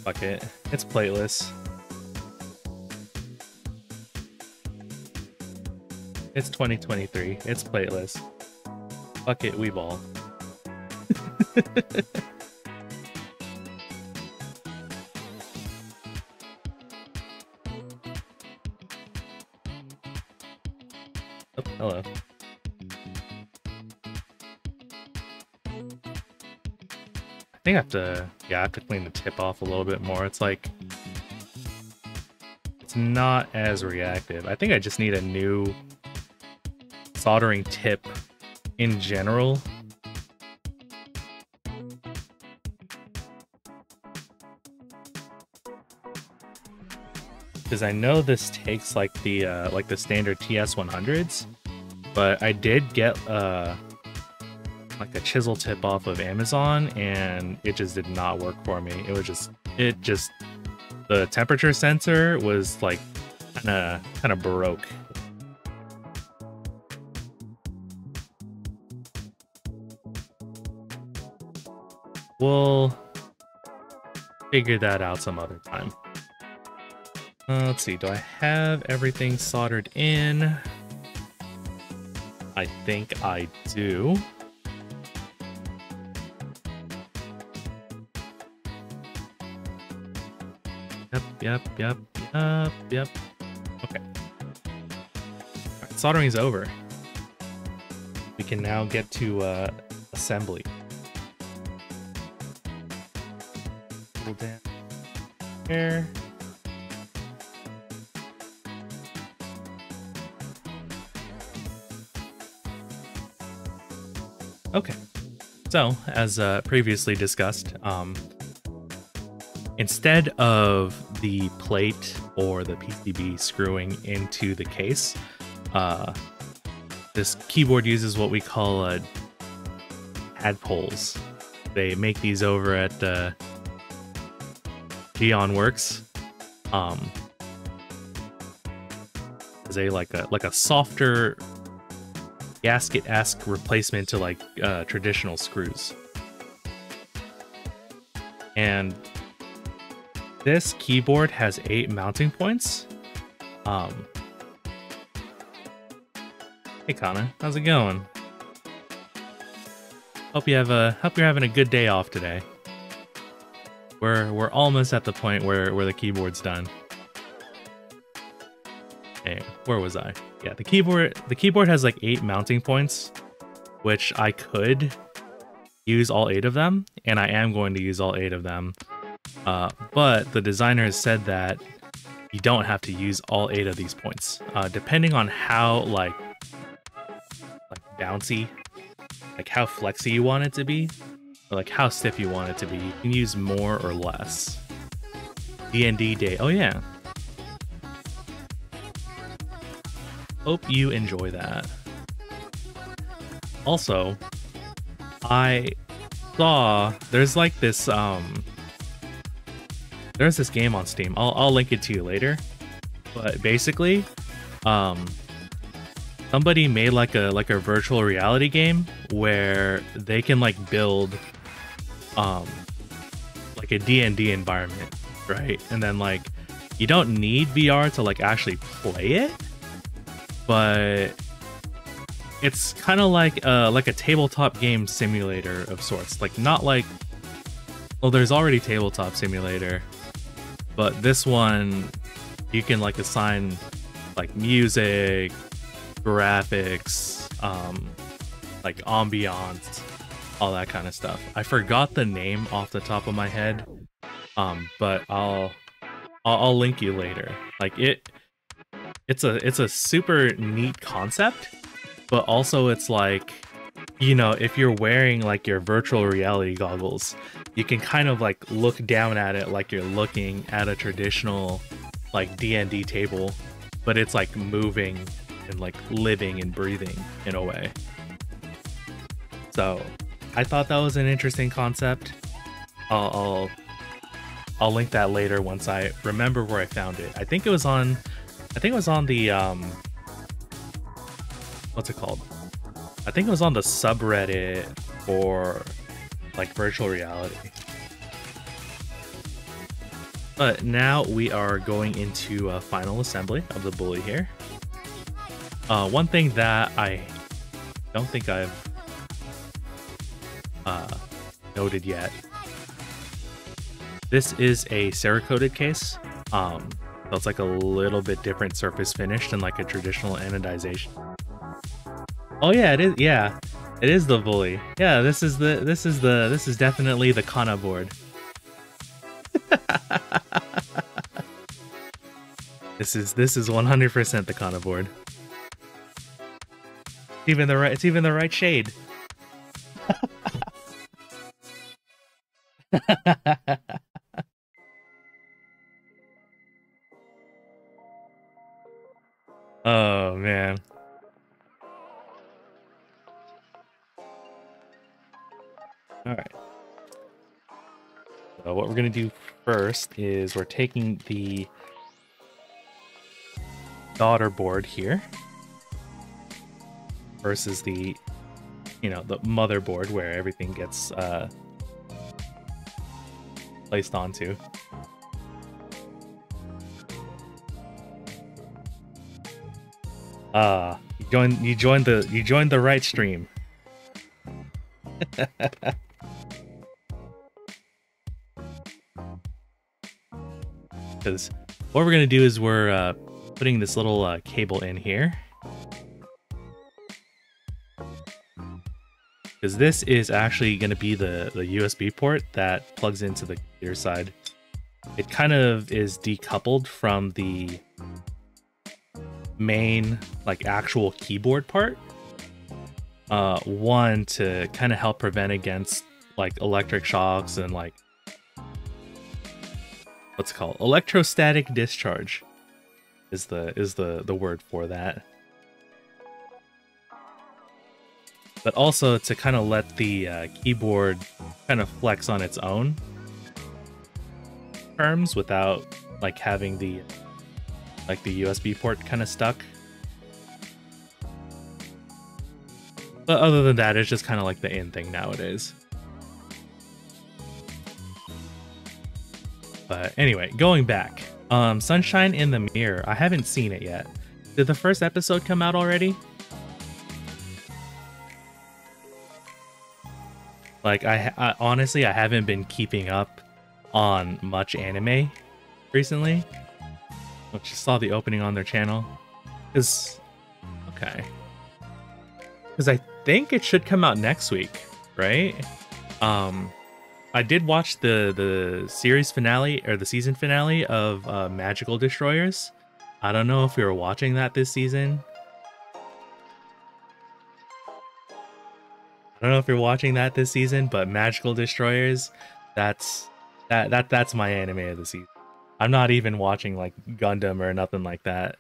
Fuck it. It's plateless. It's 2023. It's plateless. Fuck it, we ball. Oh, hello. I think I have to, yeah, I have to clean the tip off a little bit more. It's like, it's not as reactive. I think I just need a new soldering tip in general. Because I know this takes like the standard TS100s, but I did get like a chisel tip off of Amazon, and it just did not work for me. It was just the temperature sensor was like kind of broke. We'll figure that out some other time. Let's see, do I have everything soldered in? I think I do. Yep. Okay. Alright, soldering is over. We can now get to assembly. Pull down here. Okay, so as previously discussed, instead of the plate or the PCB screwing into the case, this keyboard uses what we call Tadpoles. They make these over at Geon Works. As a like a softer gasket-esque replacement to like traditional screws. And this keyboard has 8 mounting points. Hey Connor, how's it going? Hope you're having a good day off today. We're almost at the point where the keyboard's done. Hey, where was I? Yeah, the keyboard has like 8 mounting points, which I could use all 8 of them, and I am going to use all 8 of them. But the designer has said that you don't have to use all 8 of these points. Depending on how like bouncy, like how flexy you want it to be, or like how stiff you want it to be, you can use more or less. D&D Day. Oh yeah. Hope you enjoy that. Also, I saw there's like this there's this game on Steam. I'll link it to you later. But basically, somebody made like a virtual reality game where they can like build like a D&D environment, right? And then like you don't need VR to like actually play it, but it's kind of like a tabletop game simulator of sorts. Like not like, well, there's already Tabletop Simulator, but this one you can like assign like music, graphics, like ambiance, all that kind of stuff. I forgot the name off the top of my head, but I'll link you later. Like it's a super neat concept, but also it's like, you know, if you're wearing like your virtual reality goggles, you can kind of like look down at it like you're looking at a traditional like D&D table, but it's like moving and like living and breathing in a way. So I thought that was an interesting concept. I'll link that later once I remember where I found it. I think it was on the what's it called? I think it was on the subreddit for like virtual reality. But now we are going into a final assembly of the bully here. One thing that I don't think I've noted yet. This is a Cerakoted case. So it's like a little bit different surface finish than like a traditional anodization. Oh yeah, it is. Yeah, it is the bully. Yeah, this is definitely the Kana board. This is 100% the Kana board. It's even the right shade. Oh man. All right. So what we're gonna do first is we're taking the daughter board here versus the, the motherboard where everything gets placed onto. You joined the right stream. Because what we're gonna do is we're putting this little cable in here. Because this is actually going to be the USB port that plugs into the computer side. It kind of is decoupled from the main, like, actual keyboard part. One, to kind of help prevent against, like, electric shocks and, like, what's it called? Electrostatic discharge is the word for that. But also to kind of let the keyboard kind of flex on its own terms without like having the USB port kind of stuck. But other than that, it's just kind of like the in thing nowadays. But anyway, going back, Sunshine in the Mirror. I haven't seen it yet. Did the first episode come out already? Like, I honestly, I haven't been keeping up on much anime recently. I just saw the opening on their channel. Because I think it should come out next week, right? I did watch the series finale, or the season finale of Magical Destroyers. I don't know if we were watching that this season. I don't know if you're watching that this season, but Magical Destroyers, that's my anime of the season. I'm not even watching like Gundam or nothing like that.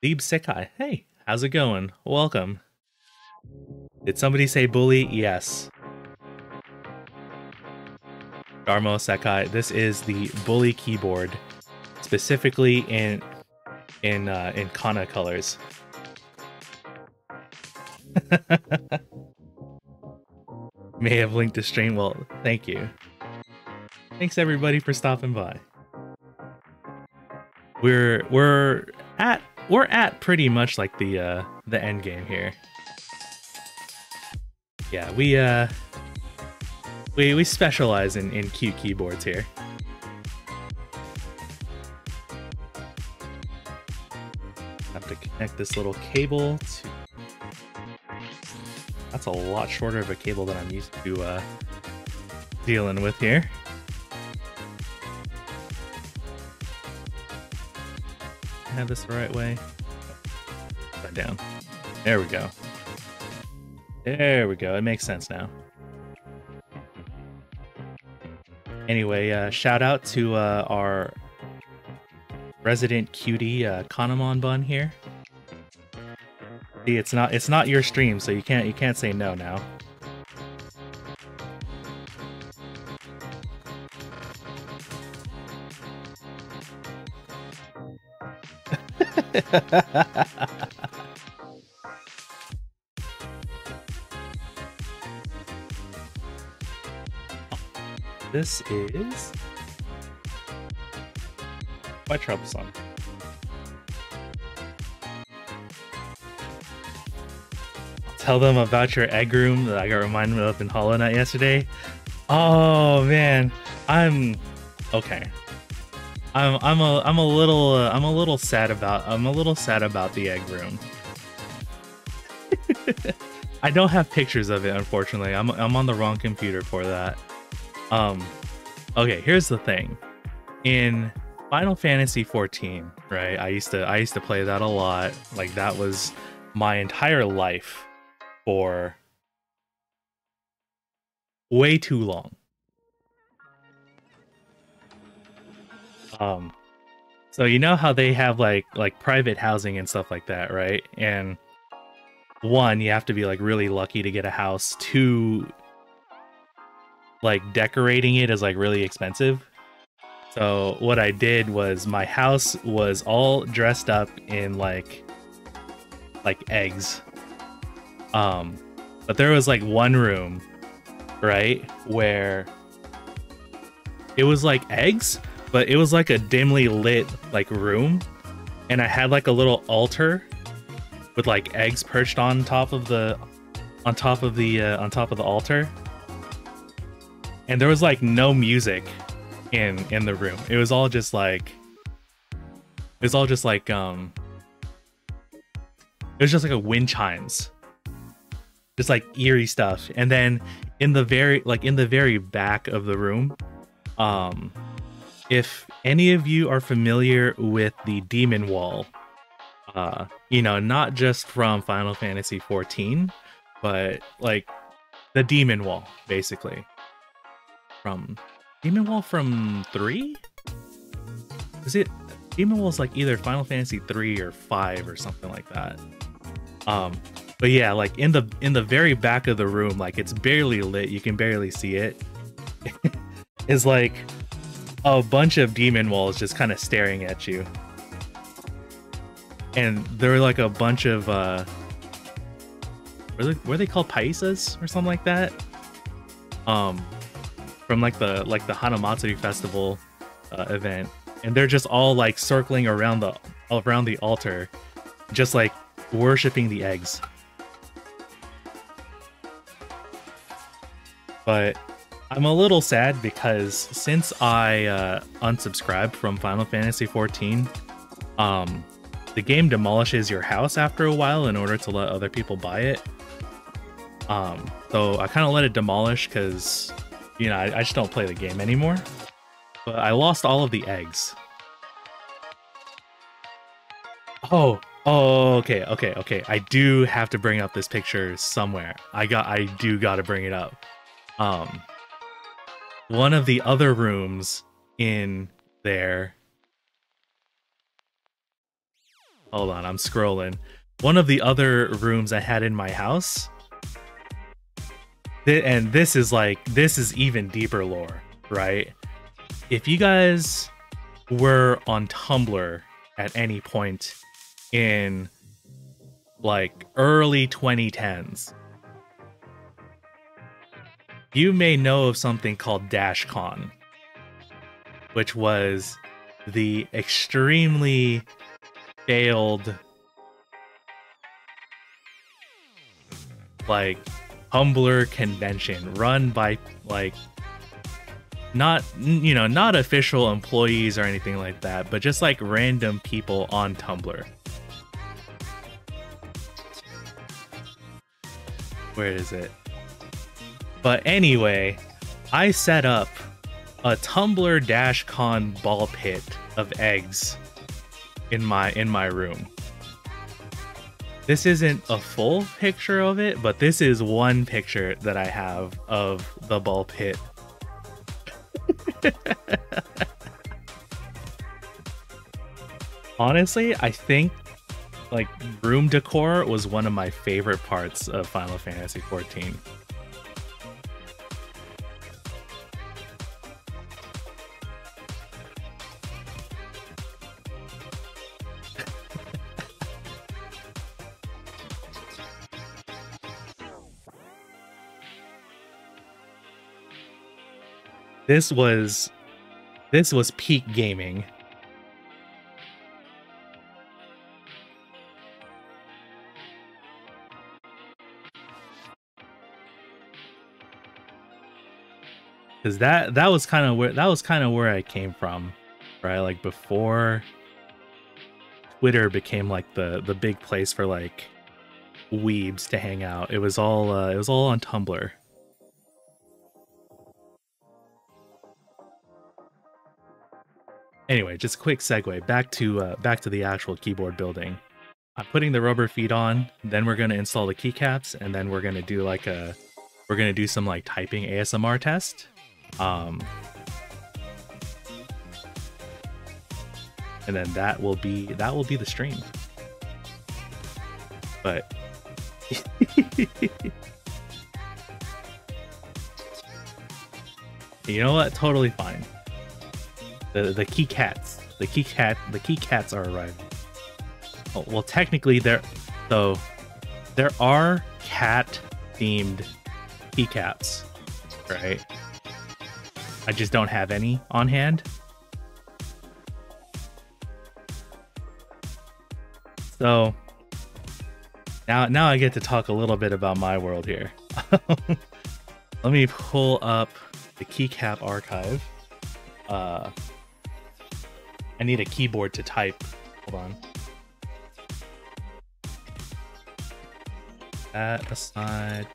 Deeb Sekai, hey, how's it going? Welcome. Did somebody say bully? Yes. Darmo Sekai, this is the bully keyboard, specifically in Kana colors. May have linked to stream. Well, thank you. Thanks everybody for stopping by. We're at pretty much like the end game here. Yeah, we specialize in cute keyboards here. Have to connect this little cable to. That's a lot shorter of a cable than I'm used to dealing with here. Have this the right way. Put that down. There we go. There we go. It makes sense now. Anyway, shout out to our resident cutie Kanamon bun here. See, it's not your stream, so you can't say no now. This is quite troublesome. Tell them about your egg room that I got reminded of in Hollow Knight yesterday. Oh man, I'm okay. I'm a little sad about the egg room. I don't have pictures of it, unfortunately. I'm on the wrong computer for that. Okay, here's the thing. In Final Fantasy 14, right? I used to play that a lot. Like that was my entire life for way too long. So you know how they have like private housing and stuff like that, right? And one, you have to be like really lucky to get a house. Two, like decorating it is like really expensive. So what I did was my house was all dressed up in like eggs. But there was like one room, right, where it was like eggs, but it was like a dimly lit like room, and I had like a little altar with like eggs perched on top of the altar, and there was like no music in the room. It was all just like it was just like a wind chimes, just like eerie stuff. And then in the very back of the room, if any of you are familiar with the demon wall, you know, not just from Final Fantasy 14, but like the demon wall, basically. From Demon Wall from 3? Is it Demon Wall's like either Final Fantasy 3 or 5 or something like that. But yeah, like in the very back of the room, like it's barely lit, you can barely see it. It's like a bunch of demon walls just kind of staring at you. And there were like a bunch of were they called paisas or something like that? From like the Hanamatsuri festival event, and they're just all like circling around the altar, just like worshipping the eggs. But I'm a little sad because since I unsubscribed from Final Fantasy 14, the game demolishes your house after a while in order to let other people buy it. So I kind of let it demolish because, you know, I just don't play the game anymore. But I lost all of the eggs. Oh, okay. I do have to bring up this picture somewhere. I do got to bring it up. One of the other rooms in there. Hold on, I'm scrolling. One of the other rooms I had in my house. And this is even deeper lore, right? If you guys were on Tumblr at any point in like early 2010s, you may know of something called DashCon, which was the extremely failed like Tumblr convention run by like not official employees or anything like that, but just like random people on Tumblr. Where is it? But anyway, I set up a Tumblr DashCon ball pit of eggs in my room. This isn't a full picture of it, but this is one picture that I have of the ball pit. Honestly, I think like room decor was one of my favorite parts of Final Fantasy 14. This was peak gaming. Because that was kind of where I came from, right? Like before Twitter became like the big place for like weebs to hang out. It was all on Tumblr. Anyway, just a quick segue back to the actual keyboard building. I'm putting the rubber feet on, then we're gonna install the keycaps, and then we're gonna do some like typing ASMR test. And then that will be the stream. But you know what? Totally fine. The keycats are arriving. Oh, well, technically there are cat themed keycaps, right? I just don't have any on hand. So now I get to talk a little bit about my world here. Let me pull up the keycap archive. I need a keyboard to type. Hold on. That aside.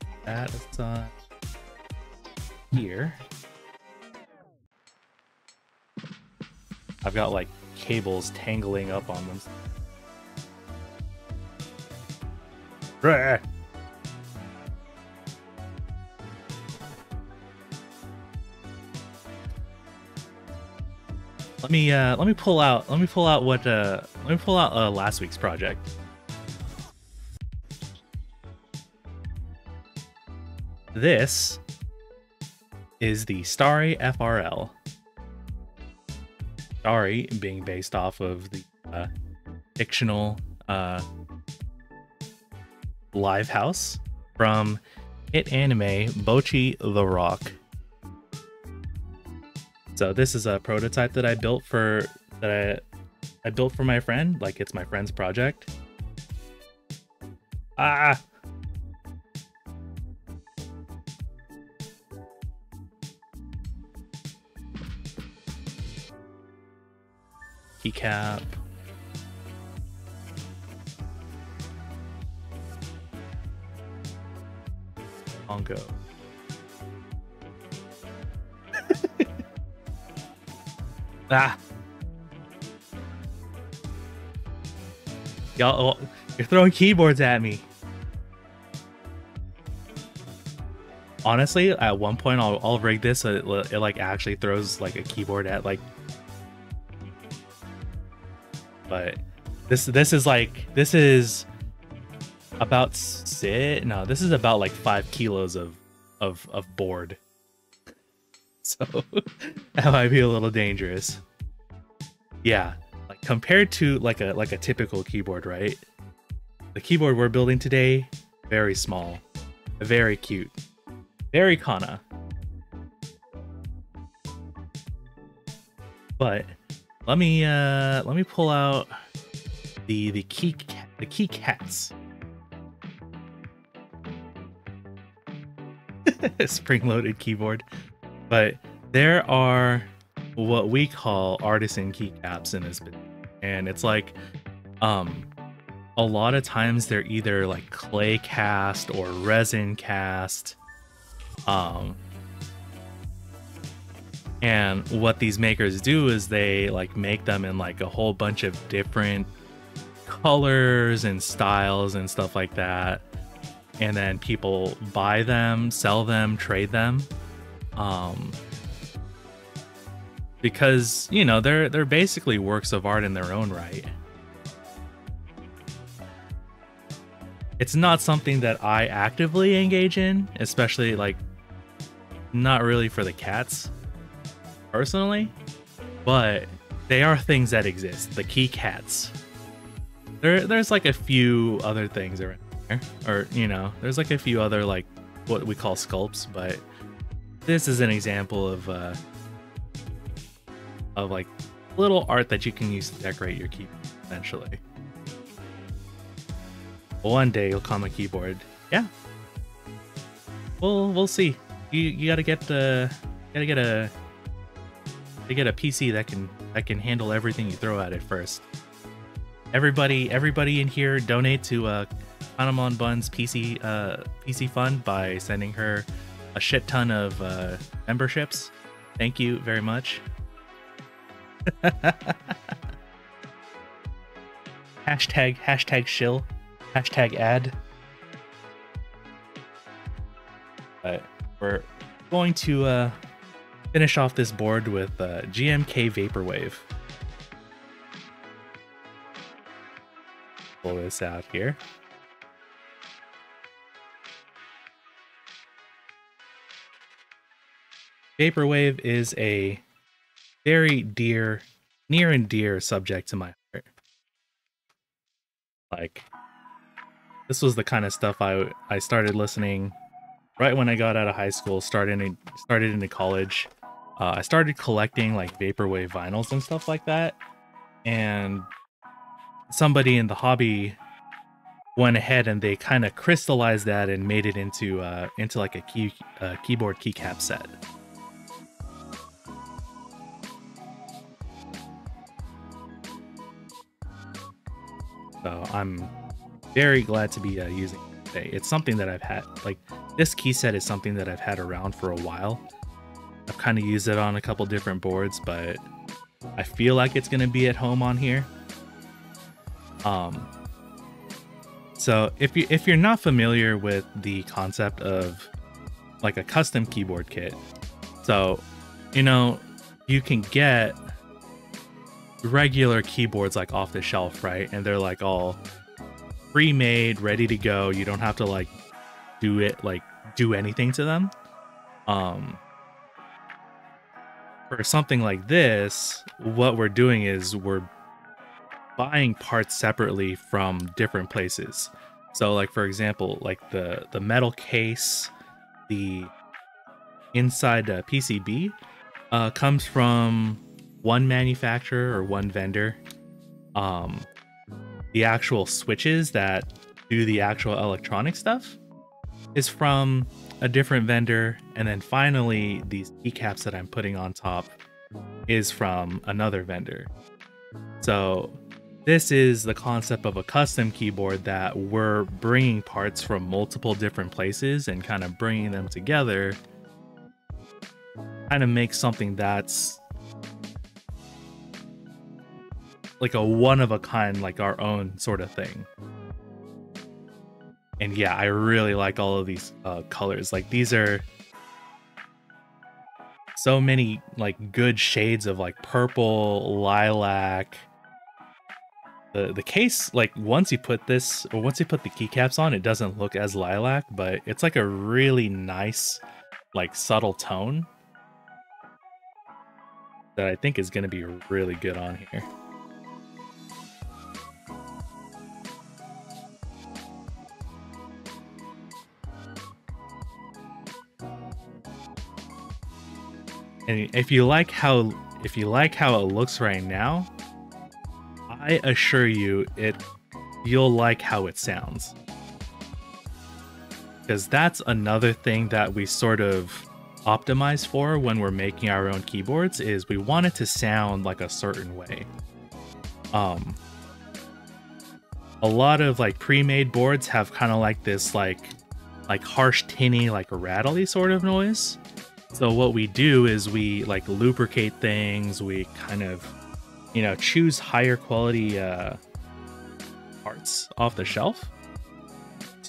Here. I've got like cables tangling up on them. Rah. Let me pull out last week's project. This is the Starry FRL. Starry being based off of the fictional live house from hit anime Bocchi the Rock. So this is a prototype that I built for my friend. Like, it's my friend's project. Ah. Keycap. Bongo. Ah. Y'all, you're throwing keyboards at me. Honestly, at one point I'll rig this so it like actually throws like a keyboard at like. But this is about this is about like 5 kilos of board. So that might be a little dangerous. Yeah, like compared to like a typical keyboard, right? The keyboard we're building today, very small, very cute, very Kana. But let me pull out the keycats. Spring-loaded keyboard. But there are what we call artisan keycaps in this business. And it's like a lot of times they're either like clay cast or resin cast. And what these makers do is they like make them in like a whole bunch of different colors and styles and stuff like that. And then people buy them, sell them, trade them. Because, you know, they're basically works of art in their own right. It's not something that I actively engage in, especially like not really for the cats personally, but they are things that exist. The keycats. There's like a few other things around there, or you know, there's like a few other like what we call sculpts, but this is an example of of like little art that you can use to decorate your keyboard eventually. One day you'll come a keyboard. Yeah. We'll see. You gotta get a PC that can handle everything you throw at it first. Everybody in here donate to Hanamon Bun's PC fund by sending her a shit ton of memberships. Thank you very much. hashtag shill. Hashtag ad. We're going to finish off this board with GMK Vaporwave. Pull this out here. Vaporwave is a very near and dear subject to my heart. Like, this was the kind of stuff I started listening right when I got out of high school, started into college. I started collecting like vaporwave vinyls and stuff like that, and somebody in the hobby went ahead and they kind of crystallized that and made it into like a keyboard keycap set. So I'm very glad to be using it today. It's something that I've had, like, this key set is something that I've had around for a while. I've kind of used it on a couple different boards, but I feel like it's going to be at home on here. So if you're not familiar with the concept of like a custom keyboard kit, so, you know, you can get regular keyboards like off the shelf, right? And they're like all pre-made, ready to go. You don't have to like do anything to them. For something like this, what we're doing is we're buying parts separately from different places. So like, for example, like the metal case, the inside PCB comes from one manufacturer or one vendor. The actual switches that do the actual electronic stuff is from a different vendor, and then finally these keycaps that I'm putting on top is from another vendor. So this is the concept of a custom keyboard that we're bringing parts from multiple different places and kind of bringing them together, kind of make something that's like a one-of-a-kind, like our own sort of thing. And yeah, I really like all of these colors. Like, these are so many like good shades of like purple, lilac. The case, like, once you put the keycaps on, it doesn't look as lilac, but it's like a really nice, like, subtle tone that I think is going to be really good on here. And if you like how it looks right now, I assure you you'll like how it sounds. Because that's another thing that we sort of optimize for when we're making our own keyboards, is we want it to sound like a certain way. A lot of like pre-made boards have kind of like this like harsh tinny, like rattly sort of noise. So what we do is we like lubricate things, we kind of, you know, choose higher quality parts off the shelf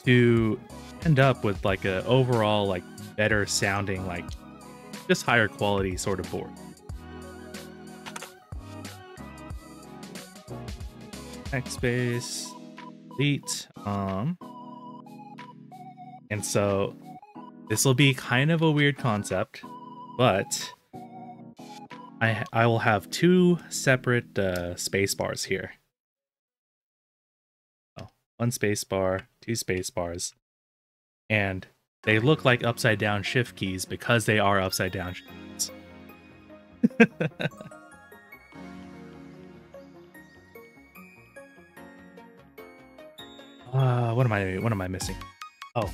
to end up with like a overall like better sounding, like just higher quality sort of board. Backspace, delete, and so this will be kind of a weird concept, but I will have two separate space bars here. Oh, one space bar, two space bars, and they look like upside down shift keys because they are upside down shift keys. What am I missing? Oh,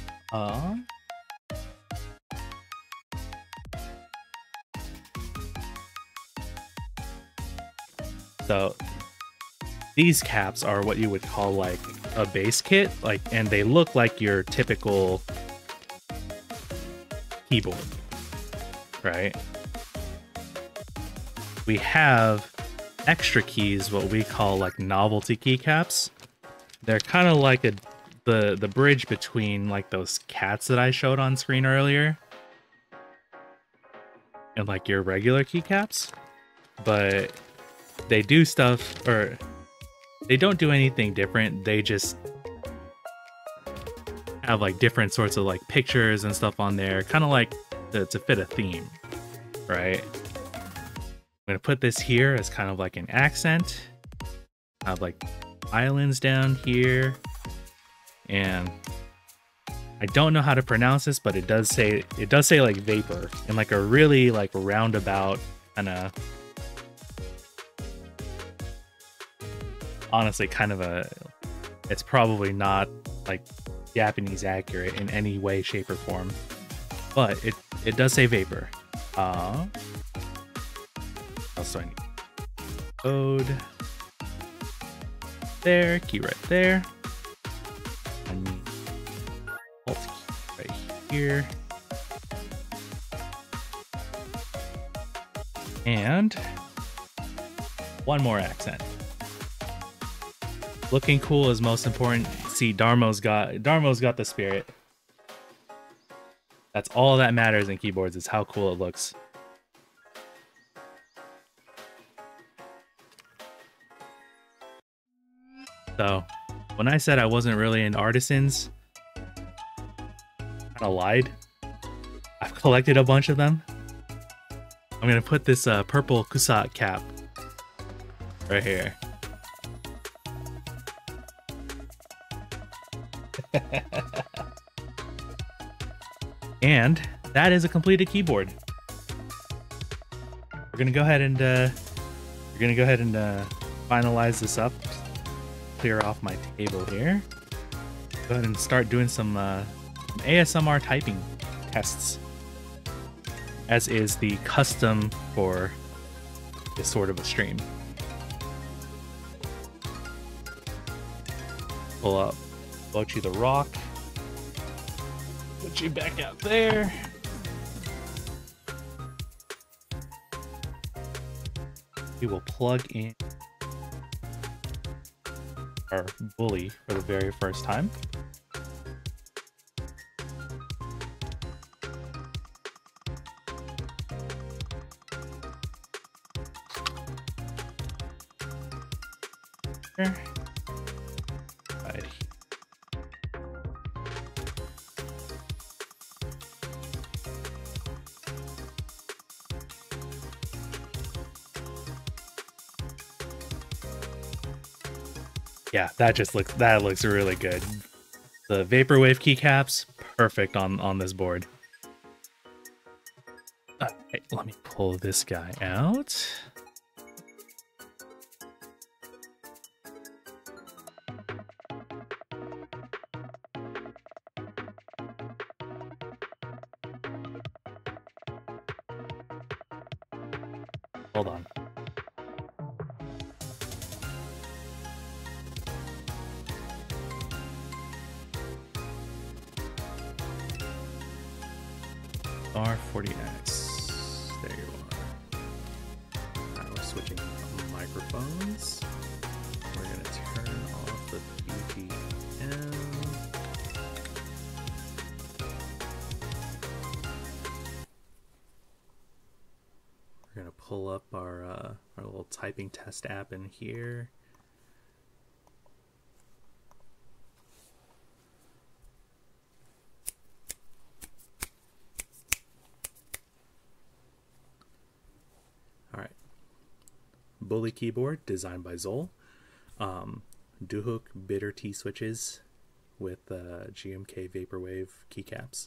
so these caps are what you would call like a base kit, like, and they look like your typical keyboard, right? We have extra keys, what we call like novelty keycaps. They're kind of like the bridge between like those cats that I showed on screen earlier and like your regular keycaps, but they do stuff, or they don't do anything different. They just have like different sorts of like pictures and stuff on there, kind of like to fit a theme, right? I'm gonna put this here as kind of like an accent. I have like islands down here, and I don't know how to pronounce this, but it does say like vapor in like a really like roundabout kind of, honestly kind of a, it's probably not like Japanese accurate in any way, shape, or form, but it does say vapor. What else do I need? Code. There, key right there. I need alt key right here. And one more accent. Looking cool is most important. See, Darmo's got the spirit. That's all that matters in keyboards, is how cool it looks. So, when I said I wasn't really into artisans, I lied. I've collected a bunch of them. I'm gonna put this purple Kusat cap right here. And that is a completed keyboard. We're gonna go ahead and finalize this up. Clear off my table here. Go ahead and start doing some ASMR typing tests, as is the custom for this sort of a stream. Pull up Bocchi the Rock. Put you back out there. We will plug in our Bully for the very first time. Right here. Yeah, that looks really good. The Vaporwave keycaps, perfect on this board. Alright, let me pull this guy out. Hold on. R40X. There you are. Now we're switching microphones. We're going to turn off the PGM. We're going to pull up our little typing test app in here. Bully keyboard designed by Zoll. Duhok bitter T switches with GMK Vaporwave keycaps.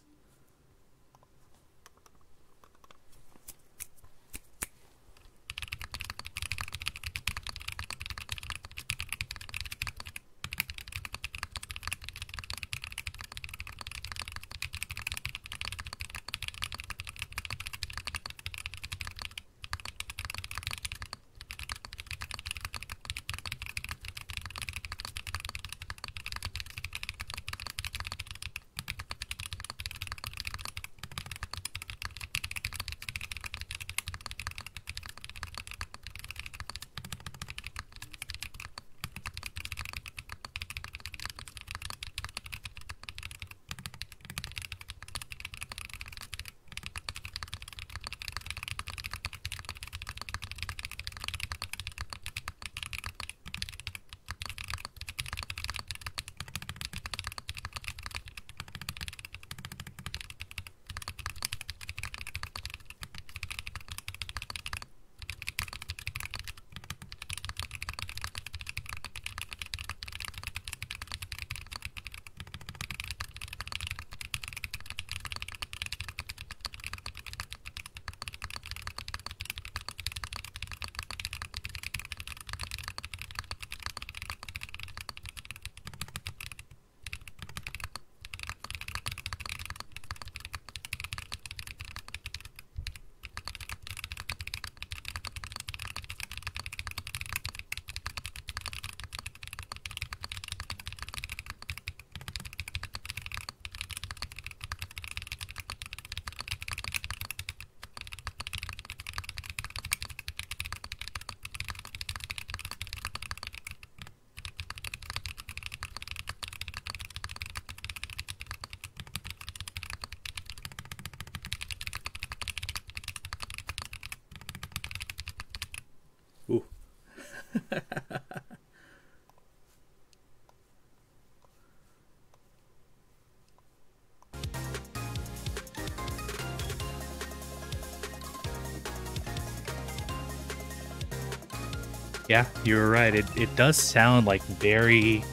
Yeah, you were right. It does sound like very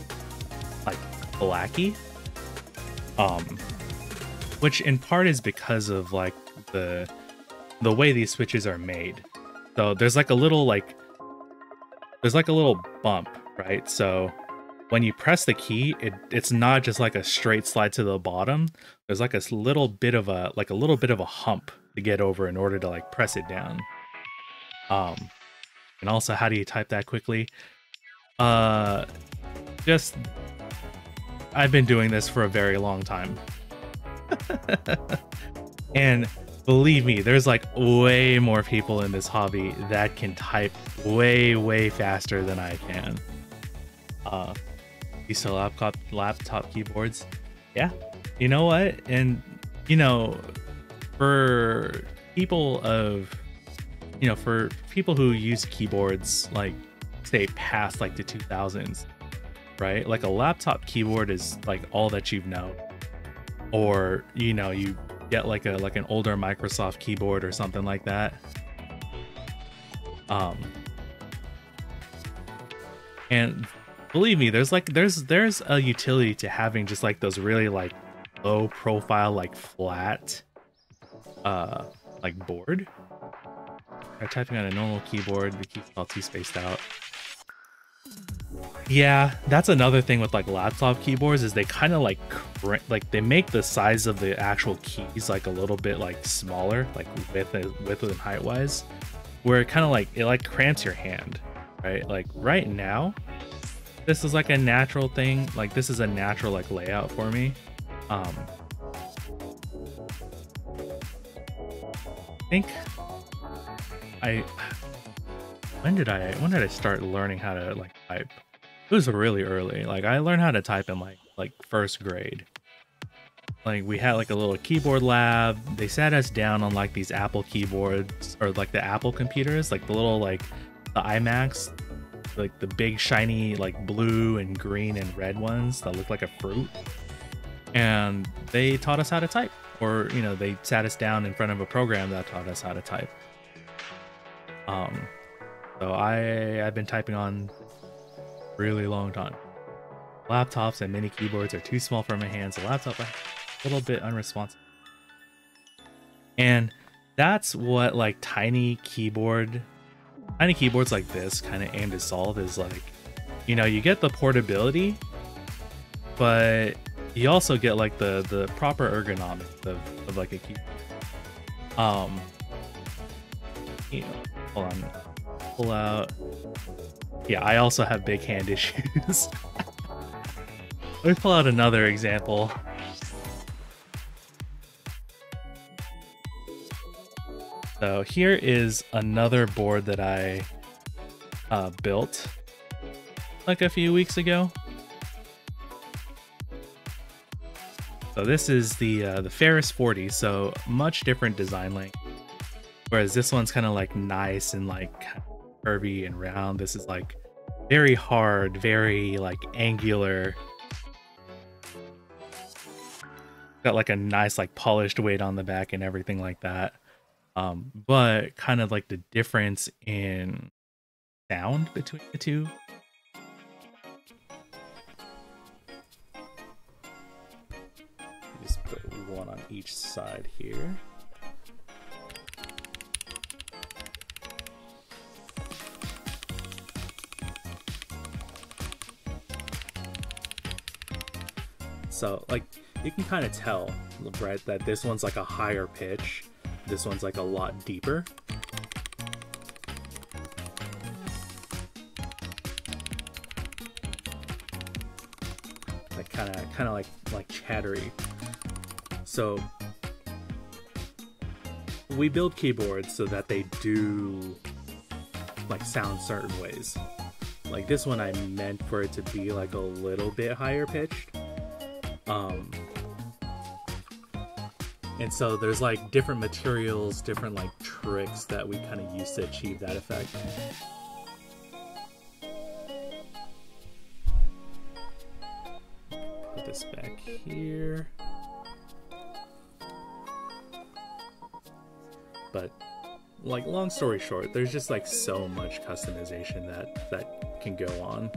like blacky. Um, which in part is because of like the way these switches are made. So there's like a little bump, right? So when you press the key, it's not just like a straight slide to the bottom. There's like a little bit of a hump to get over in order to like press it down. And also, how do you type that quickly? Just I've been doing this for a very long time. And believe me, there's like way more people in this hobby that can type way faster than I can. These are laptop keyboards. Yeah, you know what? And you know, for people who use keyboards like say past like the 2000s, right? Like a laptop keyboard is like all that you've known. Or you know, you get like an older Microsoft keyboard or something like that. And believe me, there's a utility to having just like those really like low profile, like flat like board. Typing on a normal keyboard, the keys all too spaced out. Yeah, that's another thing with like laptop keyboards is they kind of like they make the size of the actual keys like a little bit like smaller, like width and height wise, where it kind of like cramps your hand, right? Like right now, this is like a natural thing. Like this is a natural like layout for me. I think when did I start learning how to like type? It was really early. Like I learned how to type in like first grade. Like we had like a little keyboard lab. They sat us down on like these Apple keyboards or like the Apple computers, like the little like the iMacs, like the big shiny like blue and green and red ones that look like a fruit. And they taught us how to type, or you know, they sat us down in front of a program that taught us how to type. So I've been typing on really long time. Laptops and mini keyboards are too small for my hands. The laptop a little bit unresponsive. And that's what like tiny keyboards like this kind of aim to solve is like, you know, you get the portability, but you also get like the proper ergonomics of like a keyboard. You know, hold on, pull out. Yeah, I also have big hand issues. Let me pull out another example. So here is another board that I built like a few weeks ago. So this is the Ferris 40, so much different design length. Whereas this one's kind of like nice and like curvy and round. This is like very hard, very like angular. Got like a nice like polished weight on the back and everything like that. But kind of like the difference in sound between the two. Just put one on each side here. So like you can kind of tell, right, that this one's like a higher pitch, this one's like a lot deeper. Like kind of like chattery. So we build keyboards so that they do like sound certain ways. Like this one I meant for it to be like a little bit higher pitched. And so there's like different materials, different like tricks that we kind of use to achieve that effect. here. But like, long story short, there's just like so much customization that can go on,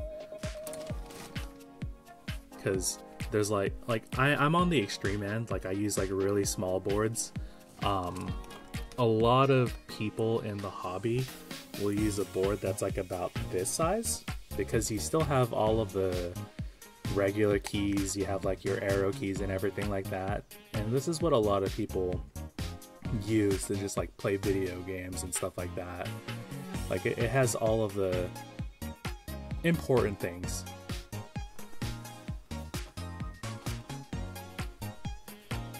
because there's like I'm on the extreme end. Like, I use like really small boards. A lot of people in the hobby will use a board that's like about this size, because you still have all of the regular keys, you have like your arrow keys and everything like that, and this is what a lot of people use to just like play video games and stuff like that. Like, it has all of the important things.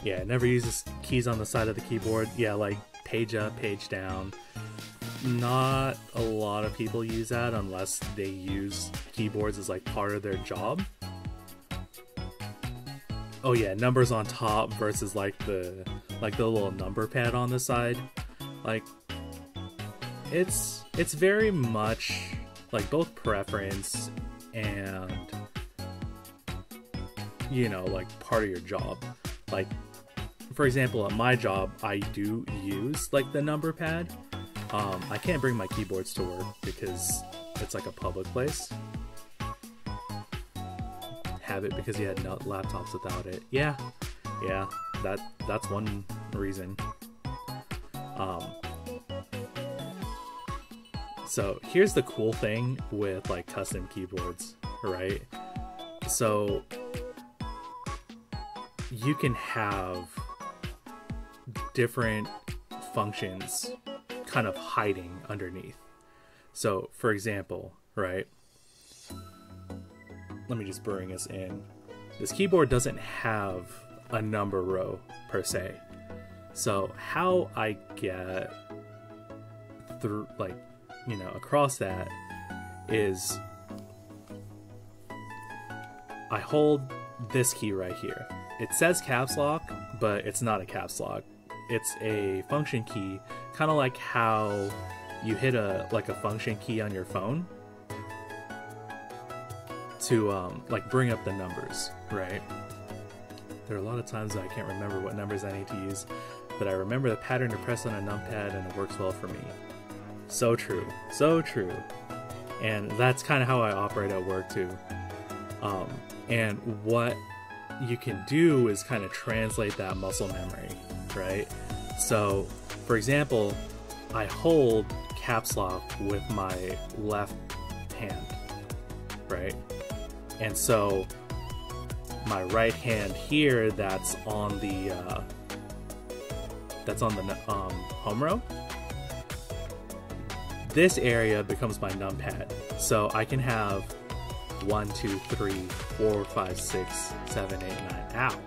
Yeah, it never uses keys on the side of the keyboard. Yeah, like page up, page down. Not a lot of people use that unless they use keyboards as like part of their job. Oh yeah, numbers on top versus like the little number pad on the side. Like, it's very much like both preference and, you know, like part of your job. Like, for example, at my job, I do use like the number pad. I can't bring my keyboards to work because it's like a public place. Have it because you had no laptops without it. Yeah, that's one reason. So here's the cool thing with like custom keyboards, right? So you can have different functions kind of hiding underneath. So for example, right, let me just bring us in. This keyboard doesn't have a number row per se. So how I get through, like, you know, across that is I hold this key right here. It says caps lock, but it's not a caps lock. It's a function key, kind of like how you hit a function key on your phone to like bring up the numbers, right? There are a lot of times that I can't remember what numbers I need to use, but I remember the pattern to press on a numpad and it works well for me. So true, so true. And that's kind of how I operate at work too. And what you can do is kind of translate that muscle memory, right? So, for example, I hold caps lock with my left hand, right? And so my right hand here, that's on the home row. This area becomes my numpad, so I can have 1, 2, 3, 4, 5, 6, 7, 8, 9. Ow!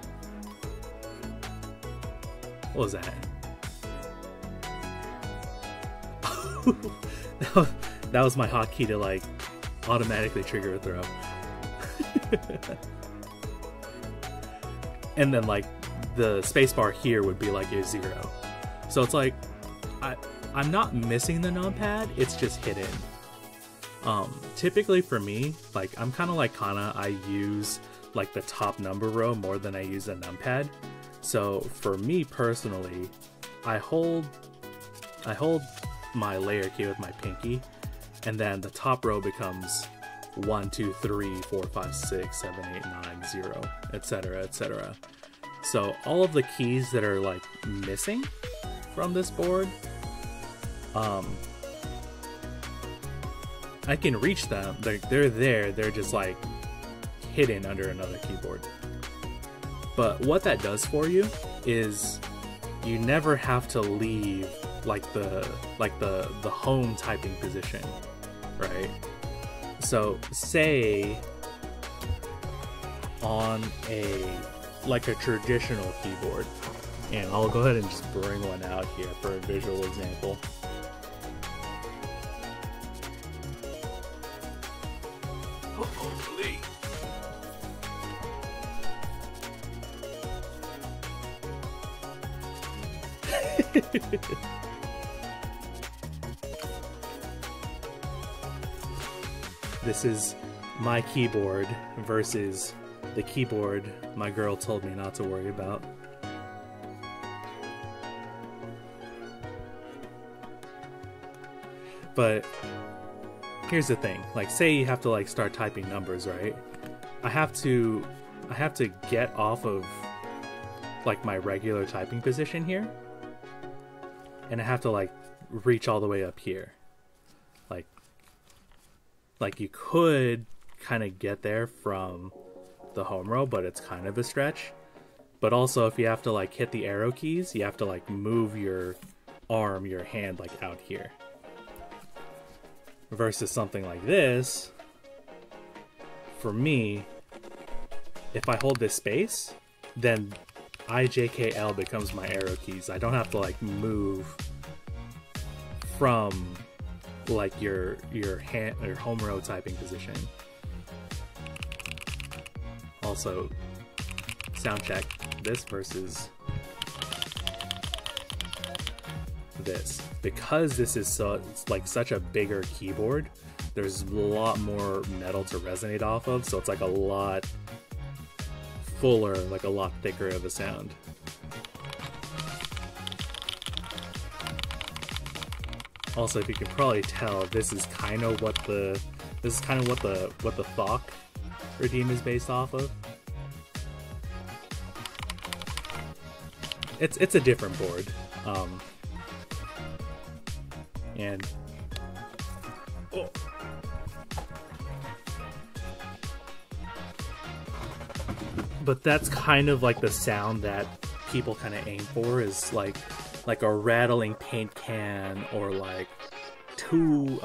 What was that? That was my hotkey to like automatically trigger a throw. And then like the spacebar here would be like a 0. So it's like I'm not missing the numpad, it's just hidden. Typically for me, like I'm kind of like Kana, I use like the top number row more than I use a numpad. So for me personally, I hold my layer key with my pinky, and then the top row becomes 1, 2, 3, 4, 5, 6, 7, 8, 9, 0, etc., etc. So all of the keys that are like missing from this board, I can reach them. They're there. They're just like hidden under another keyboard. But what that does for you is you never have to leave like the home typing position, right? So say on a traditional keyboard, and I'll go ahead and just bring one out here for a visual example. This is my keyboard versus the keyboard my girl told me not to worry about. But here's the thing, like say you have to like start typing numbers, right? I have to get off of like my regular typing position here, and I have to like reach all the way up here. Like you could kind of get there from the home row, but it's kind of a stretch. But also if you have to like hit the arrow keys, you have to like move your arm, your hand like out here. Versus something like this, for me, if I hold this space, then IJKL becomes my arrow keys. I don't have to like move from like your hand or home row typing position. Also, sound check this versus this, because this is it's like such a bigger keyboard. There's a lot more metal to resonate off of, so it's like a lot fuller, like a lot thicker of a sound. Also, if you can probably tell, this is kind of what the Thok Redeem is based off of. It's a different board, and oh. But that's kind of like the sound that people kind of aim for, is like a rattling paint can, or like two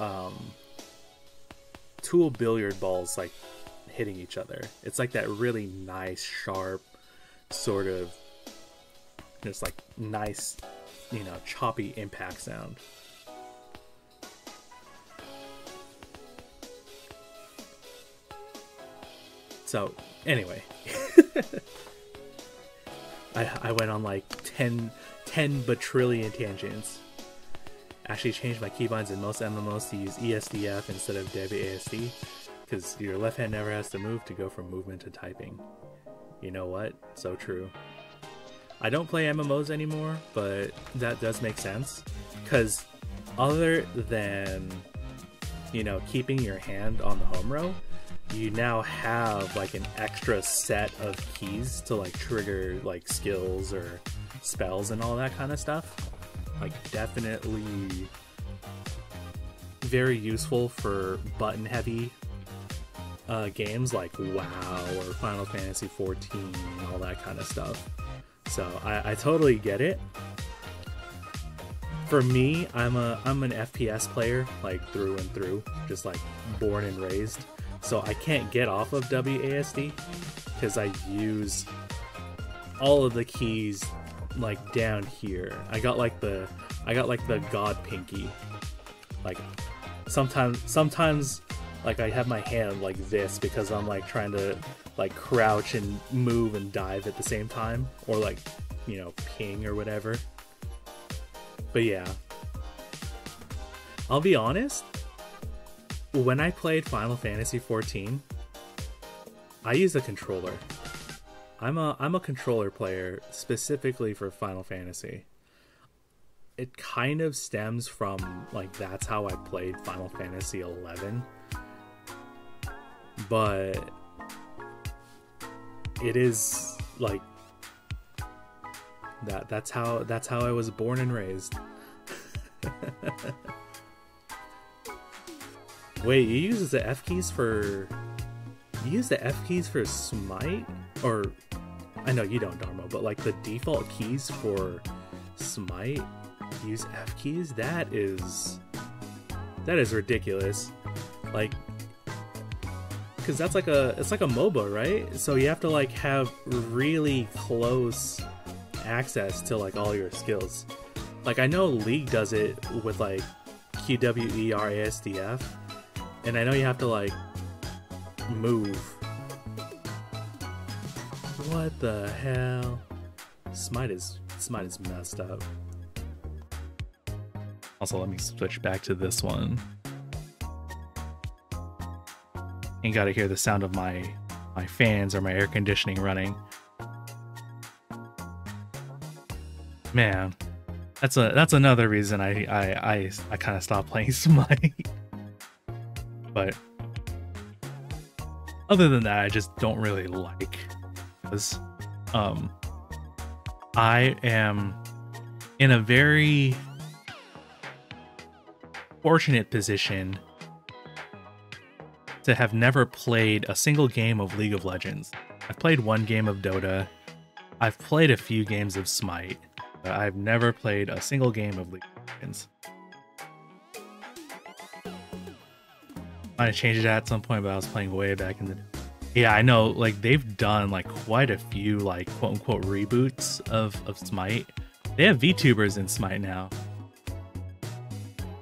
billiard balls like hitting each other. It's like that really nice, sharp, sort of just like nice, you know, choppy impact sound. So anyway, I went on like 10 batrillion tangents. Actually changed my keybinds in most MMOs to use ESDF instead of WASD, because your left hand never has to move to go from movement to typing. You know what? So true. I don't play MMOs anymore, but that does make sense, because other than, you know, keeping your hand on the home row, you now have like an extra set of keys to like trigger like skills or spells and all that kind of stuff. Like definitely very useful for button heavy games like WoW or Final Fantasy 14 and all that kind of stuff. So I totally get it. For me, I'm an FPS player like through and through, just like born and raised. So I can't get off of WASD because I use all of the keys like down here. I got like the god pinky. Like sometimes like I have my hand like this because I'm like trying to like crouch and move and dive at the same time, or like, you know, ping or whatever. But yeah, I'll be honest, when I played Final Fantasy 14, I used a controller. I'm a controller player specifically for Final Fantasy. It kind of stems from like that's how I played Final Fantasy 11. But it is like that's how I was born and raised. Wait, you use the F keys for Smite? Or I know you don't, Dharma, but like the default keys for Smite use F keys? That is ridiculous. Like, because it's like a MOBA, right? So you have to like have really close access to like all your skills. Like I know League does it with like QWERASDF, and I know you have to like move. What the hell? Smite is messed up. Also, let me switch back to this one. You gotta hear the sound of my my fans or my air conditioning running. Man, that's another reason I kind of stopped playing Smite. But other than that, I just don't really like, because I am in a very fortunate position to have never played a single game of League of Legends. I've played one game of Dota. I've played a few games of Smite, but I've never played a single game of League of Legends. Might have changed that at some point, but I was playing way back in the day. Yeah, I know, like, they've done like quite a few like quote unquote reboots of Smite. They have VTubers in Smite now.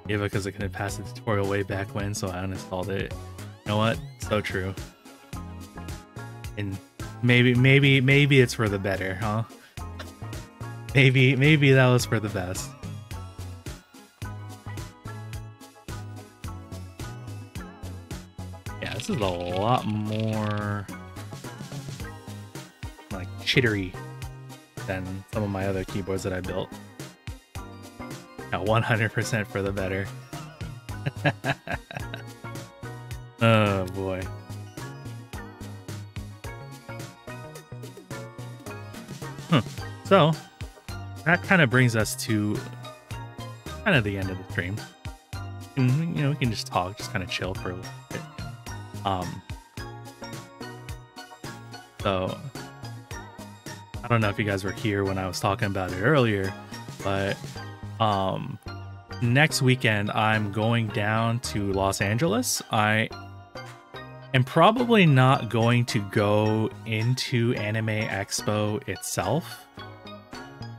Yeah, because I couldn't pass the tutorial way back when, so I uninstalled it. You know what? So true. And maybe it's for the better, huh? Maybe that was for the best. Yeah, this is a lot more like chittery than some of my other keyboards that I built. Now 100% for the better. Oh boy. So that kind of brings us to kind of the end of the stream. And, you know, we can just talk, just kind of chill for a little bit. So I don't know if you guys were here when I was talking about it earlier, but next weekend I'm going down to Los Angeles. I am probably not going to go into Anime Expo itself.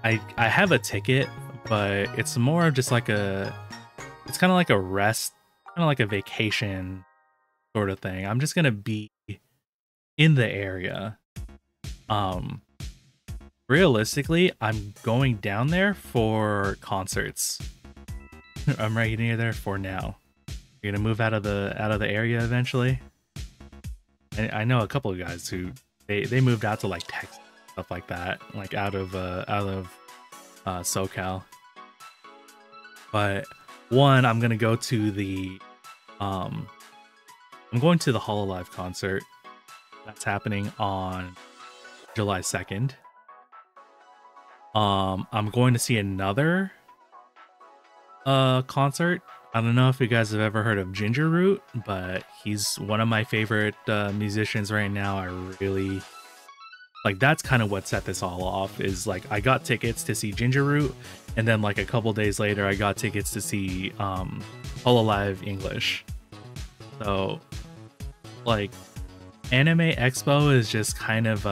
I have a ticket, but it's more of just like it's kind of like a rest, kind of like a vacation sort of thing. I'm just gonna be in the area. Realistically, I'm going down there for concerts. I'm right near there for now. You're gonna move out of the area eventually. I know a couple of guys who they moved out to like Texas, stuff like that, like out of SoCal. But one, I'm gonna go to the I'm going to the Hololive concert that's happening on July 2nd. I'm going to see another concert. I don't know if you guys have ever heard of Ginger Root, but he's one of my favorite musicians right now. I really like, that's kind of what set this all off, is like I got tickets to see Ginger Root, and then like a couple days later I got tickets to see Hololive English. So like Anime Expo is just kind of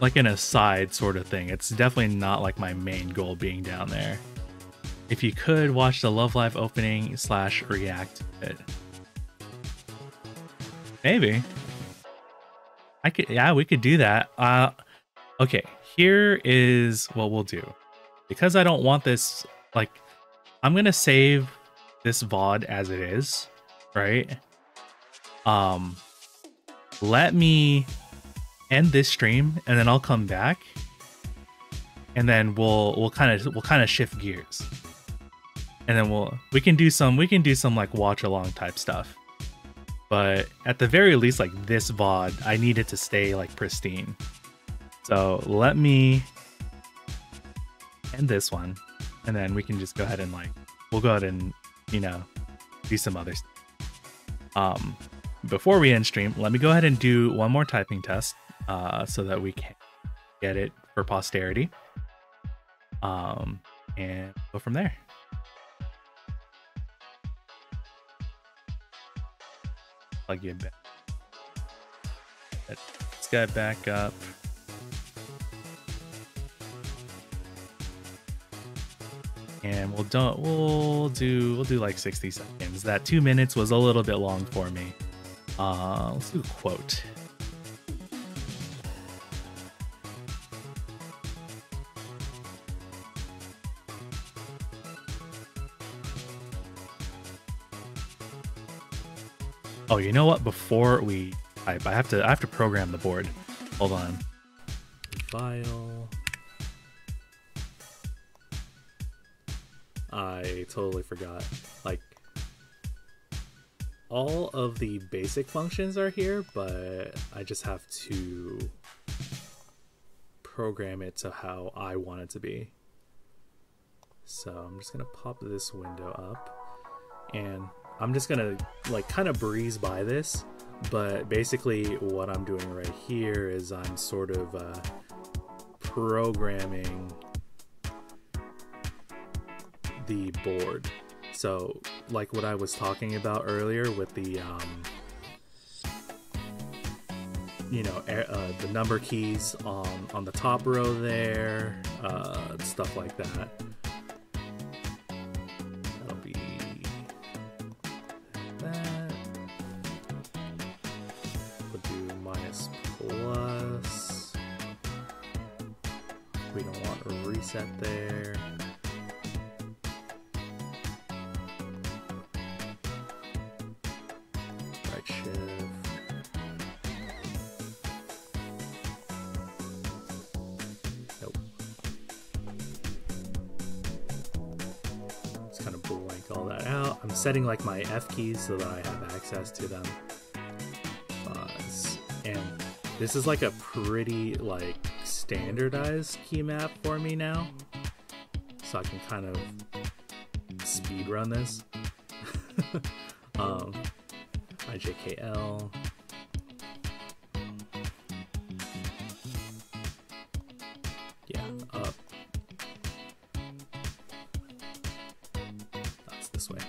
like an aside sort of thing. It's definitely not like my main goal being down there. If you could watch the Love Live opening / react to it. Maybe. I could, yeah, we could do that. Okay, here is what we'll do. Because I don't want this, like, I'm gonna save this VOD as it is, right? Let me end this stream and then I'll come back and then we'll kind of shift gears. And then we can do some like watch along type stuff. But at the very least, like this VOD, I need it to stay like pristine. So let me end this one and then we can just go ahead and like, we'll go ahead and, you know, do some other stuff. Before we end stream, let me go ahead and do one more typing test so that we can get it for posterity. And go from there. Plug you back. Let's get back up. And we'll do like 60 seconds. That 2 minutes was a little bit long for me. Let's do a quote. Oh, you know what? Before we type, I have to program the board. Hold on. File. I totally forgot. Like, all of the basic functions are here, but I just have to program it to how I want it to be. So I'm just gonna pop this window up, and I'm just gonna like kind of breeze by this, but basically what I'm doing right here is I'm sort of programming the board. So like what I was talking about earlier with the you know, the number keys on the top row there, stuff like that. That'll be that. We'll do minus plus. We don't want a reset there. Right shift. Nope. Just kind of blank all that out. I'm setting like my F keys so that I have access to them. And this is like a pretty like standardized key map for me now, so I can kind of speed run this. IJKL. Yeah, up. That's this way.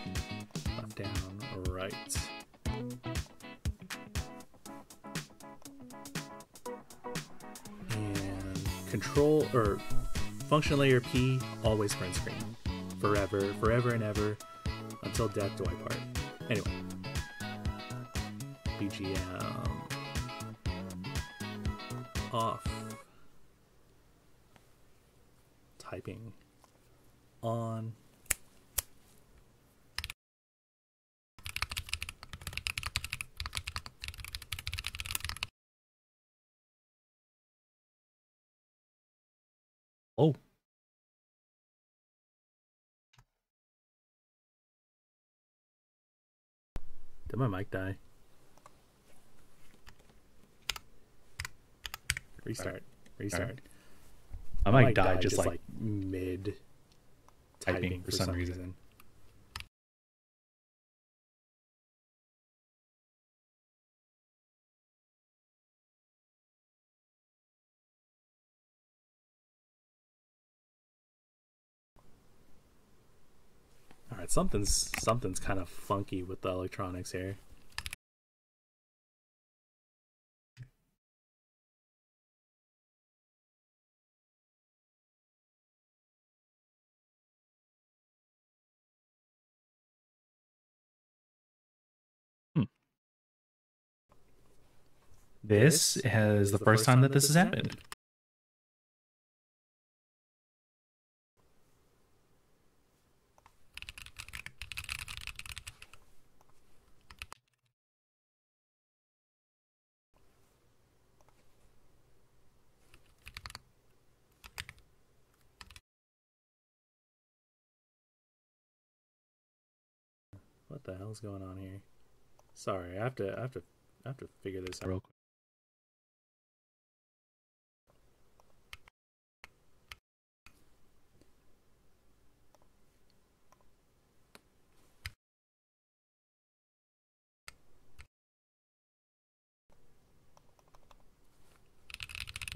Left, down, right. And control or function layer P, always print screen. Forever, forever and ever, until death do I part. Anyway. BGM off. Typing on. Oh. Did my mic die? Restart. Restart. I might die just like mid typing for some reason. All right, something's kind of funky with the electronics here. This is the first time that this has happened. What the hell's going on here? Sorry, I have to figure this out real quick.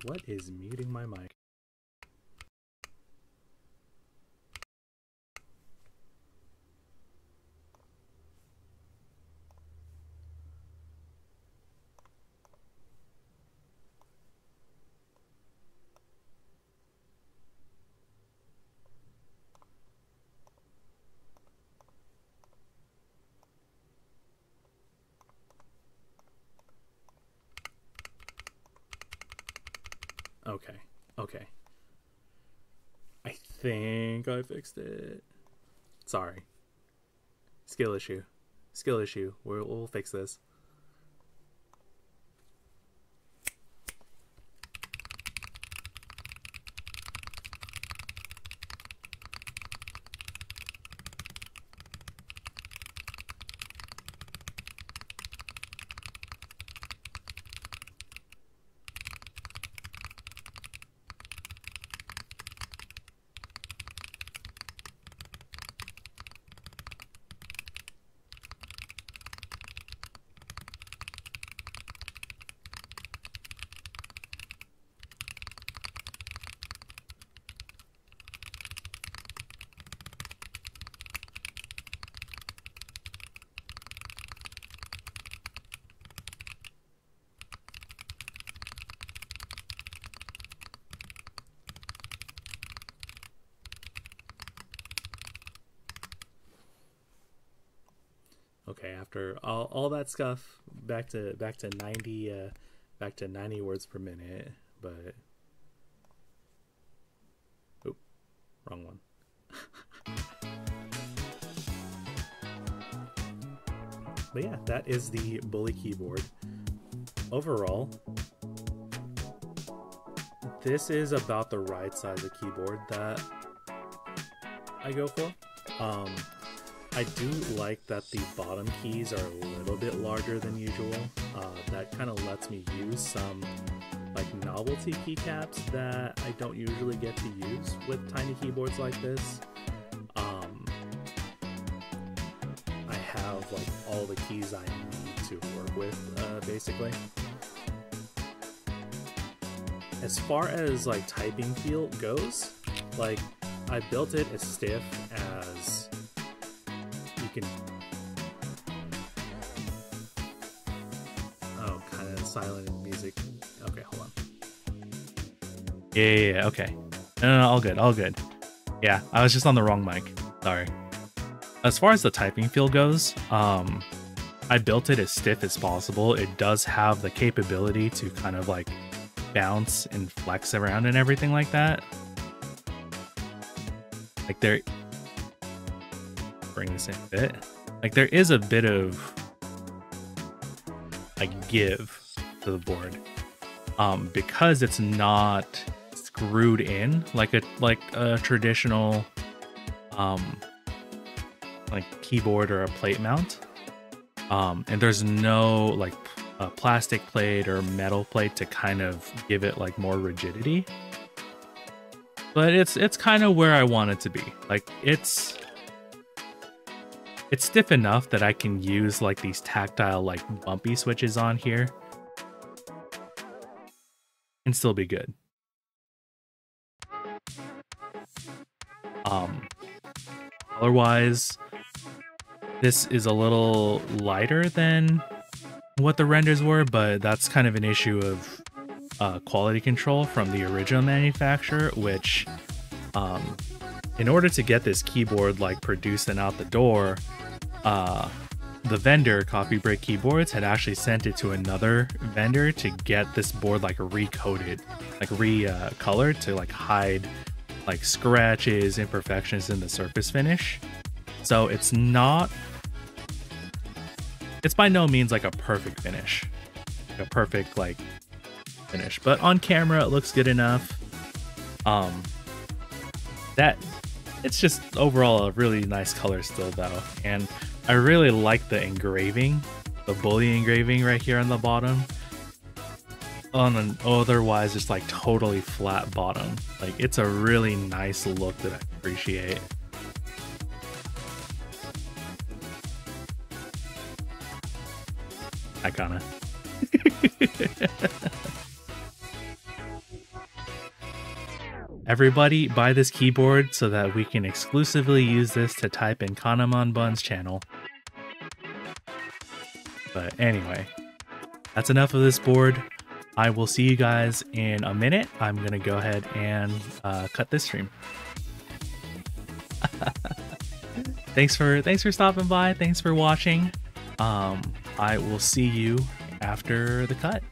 What is muting my mic? Okay, okay. I think I fixed it. Sorry. Skill issue. Skill issue. We'll fix this. Okay, after all that stuff, back to 90 words per minute, but oop, wrong one. But yeah, that is the Bully keyboard. Overall, this is about the right size of keyboard that I go for. I do like that the bottom keys are a little bit larger than usual. That kind of lets me use some like novelty keycaps that I don't usually get to use with tiny keyboards like this. I have like all the keys I need to work with, basically. As far as like typing feel goes, like I built it as stiff as you can. Oh, kind of silent music. Okay, hold on. Yeah, okay. No, all good, all good. Yeah, I was just on the wrong mic. Sorry. As far as the typing feel goes, I built it as stiff as possible. It does have the capability to kind of like bounce and flex around and everything like that. Like bring this in a bit. Like there is a bit of like give to the board, because it's not screwed in like a traditional like keyboard or a plate mount. And there's no like a plastic plate or metal plate to kind of give it like more rigidity. But it's kind of where I want it to be. Like it's stiff enough that I can use like these tactile like bumpy switches on here and still be good. Color-wise, this is a little lighter than what the renders were, but that's kind of an issue of quality control from the original manufacturer, which in order to get this keyboard like produced and out the door, the vendor, Coffee Break Keyboards, had actually sent it to another vendor to get this board like recoated, like recolored to like hide like scratches, imperfections in the surface finish. So it's by no means like a perfect finish, like a perfect like finish, but on camera it looks good enough. That it's just overall a really nice color still though, and I really like the engraving, the Bully engraving right here on the bottom. On an otherwise just like totally flat bottom. Like it's a really nice look that I appreciate. Icona. Everybody buy this keyboard so that we can exclusively use this to type in Kanamon Bun's channel. But anyway, that's enough of this board. I will see you guys in a minute. I'm gonna go ahead and cut this stream. Thanks for stopping by. Thanks for watching. I will see you after the cut.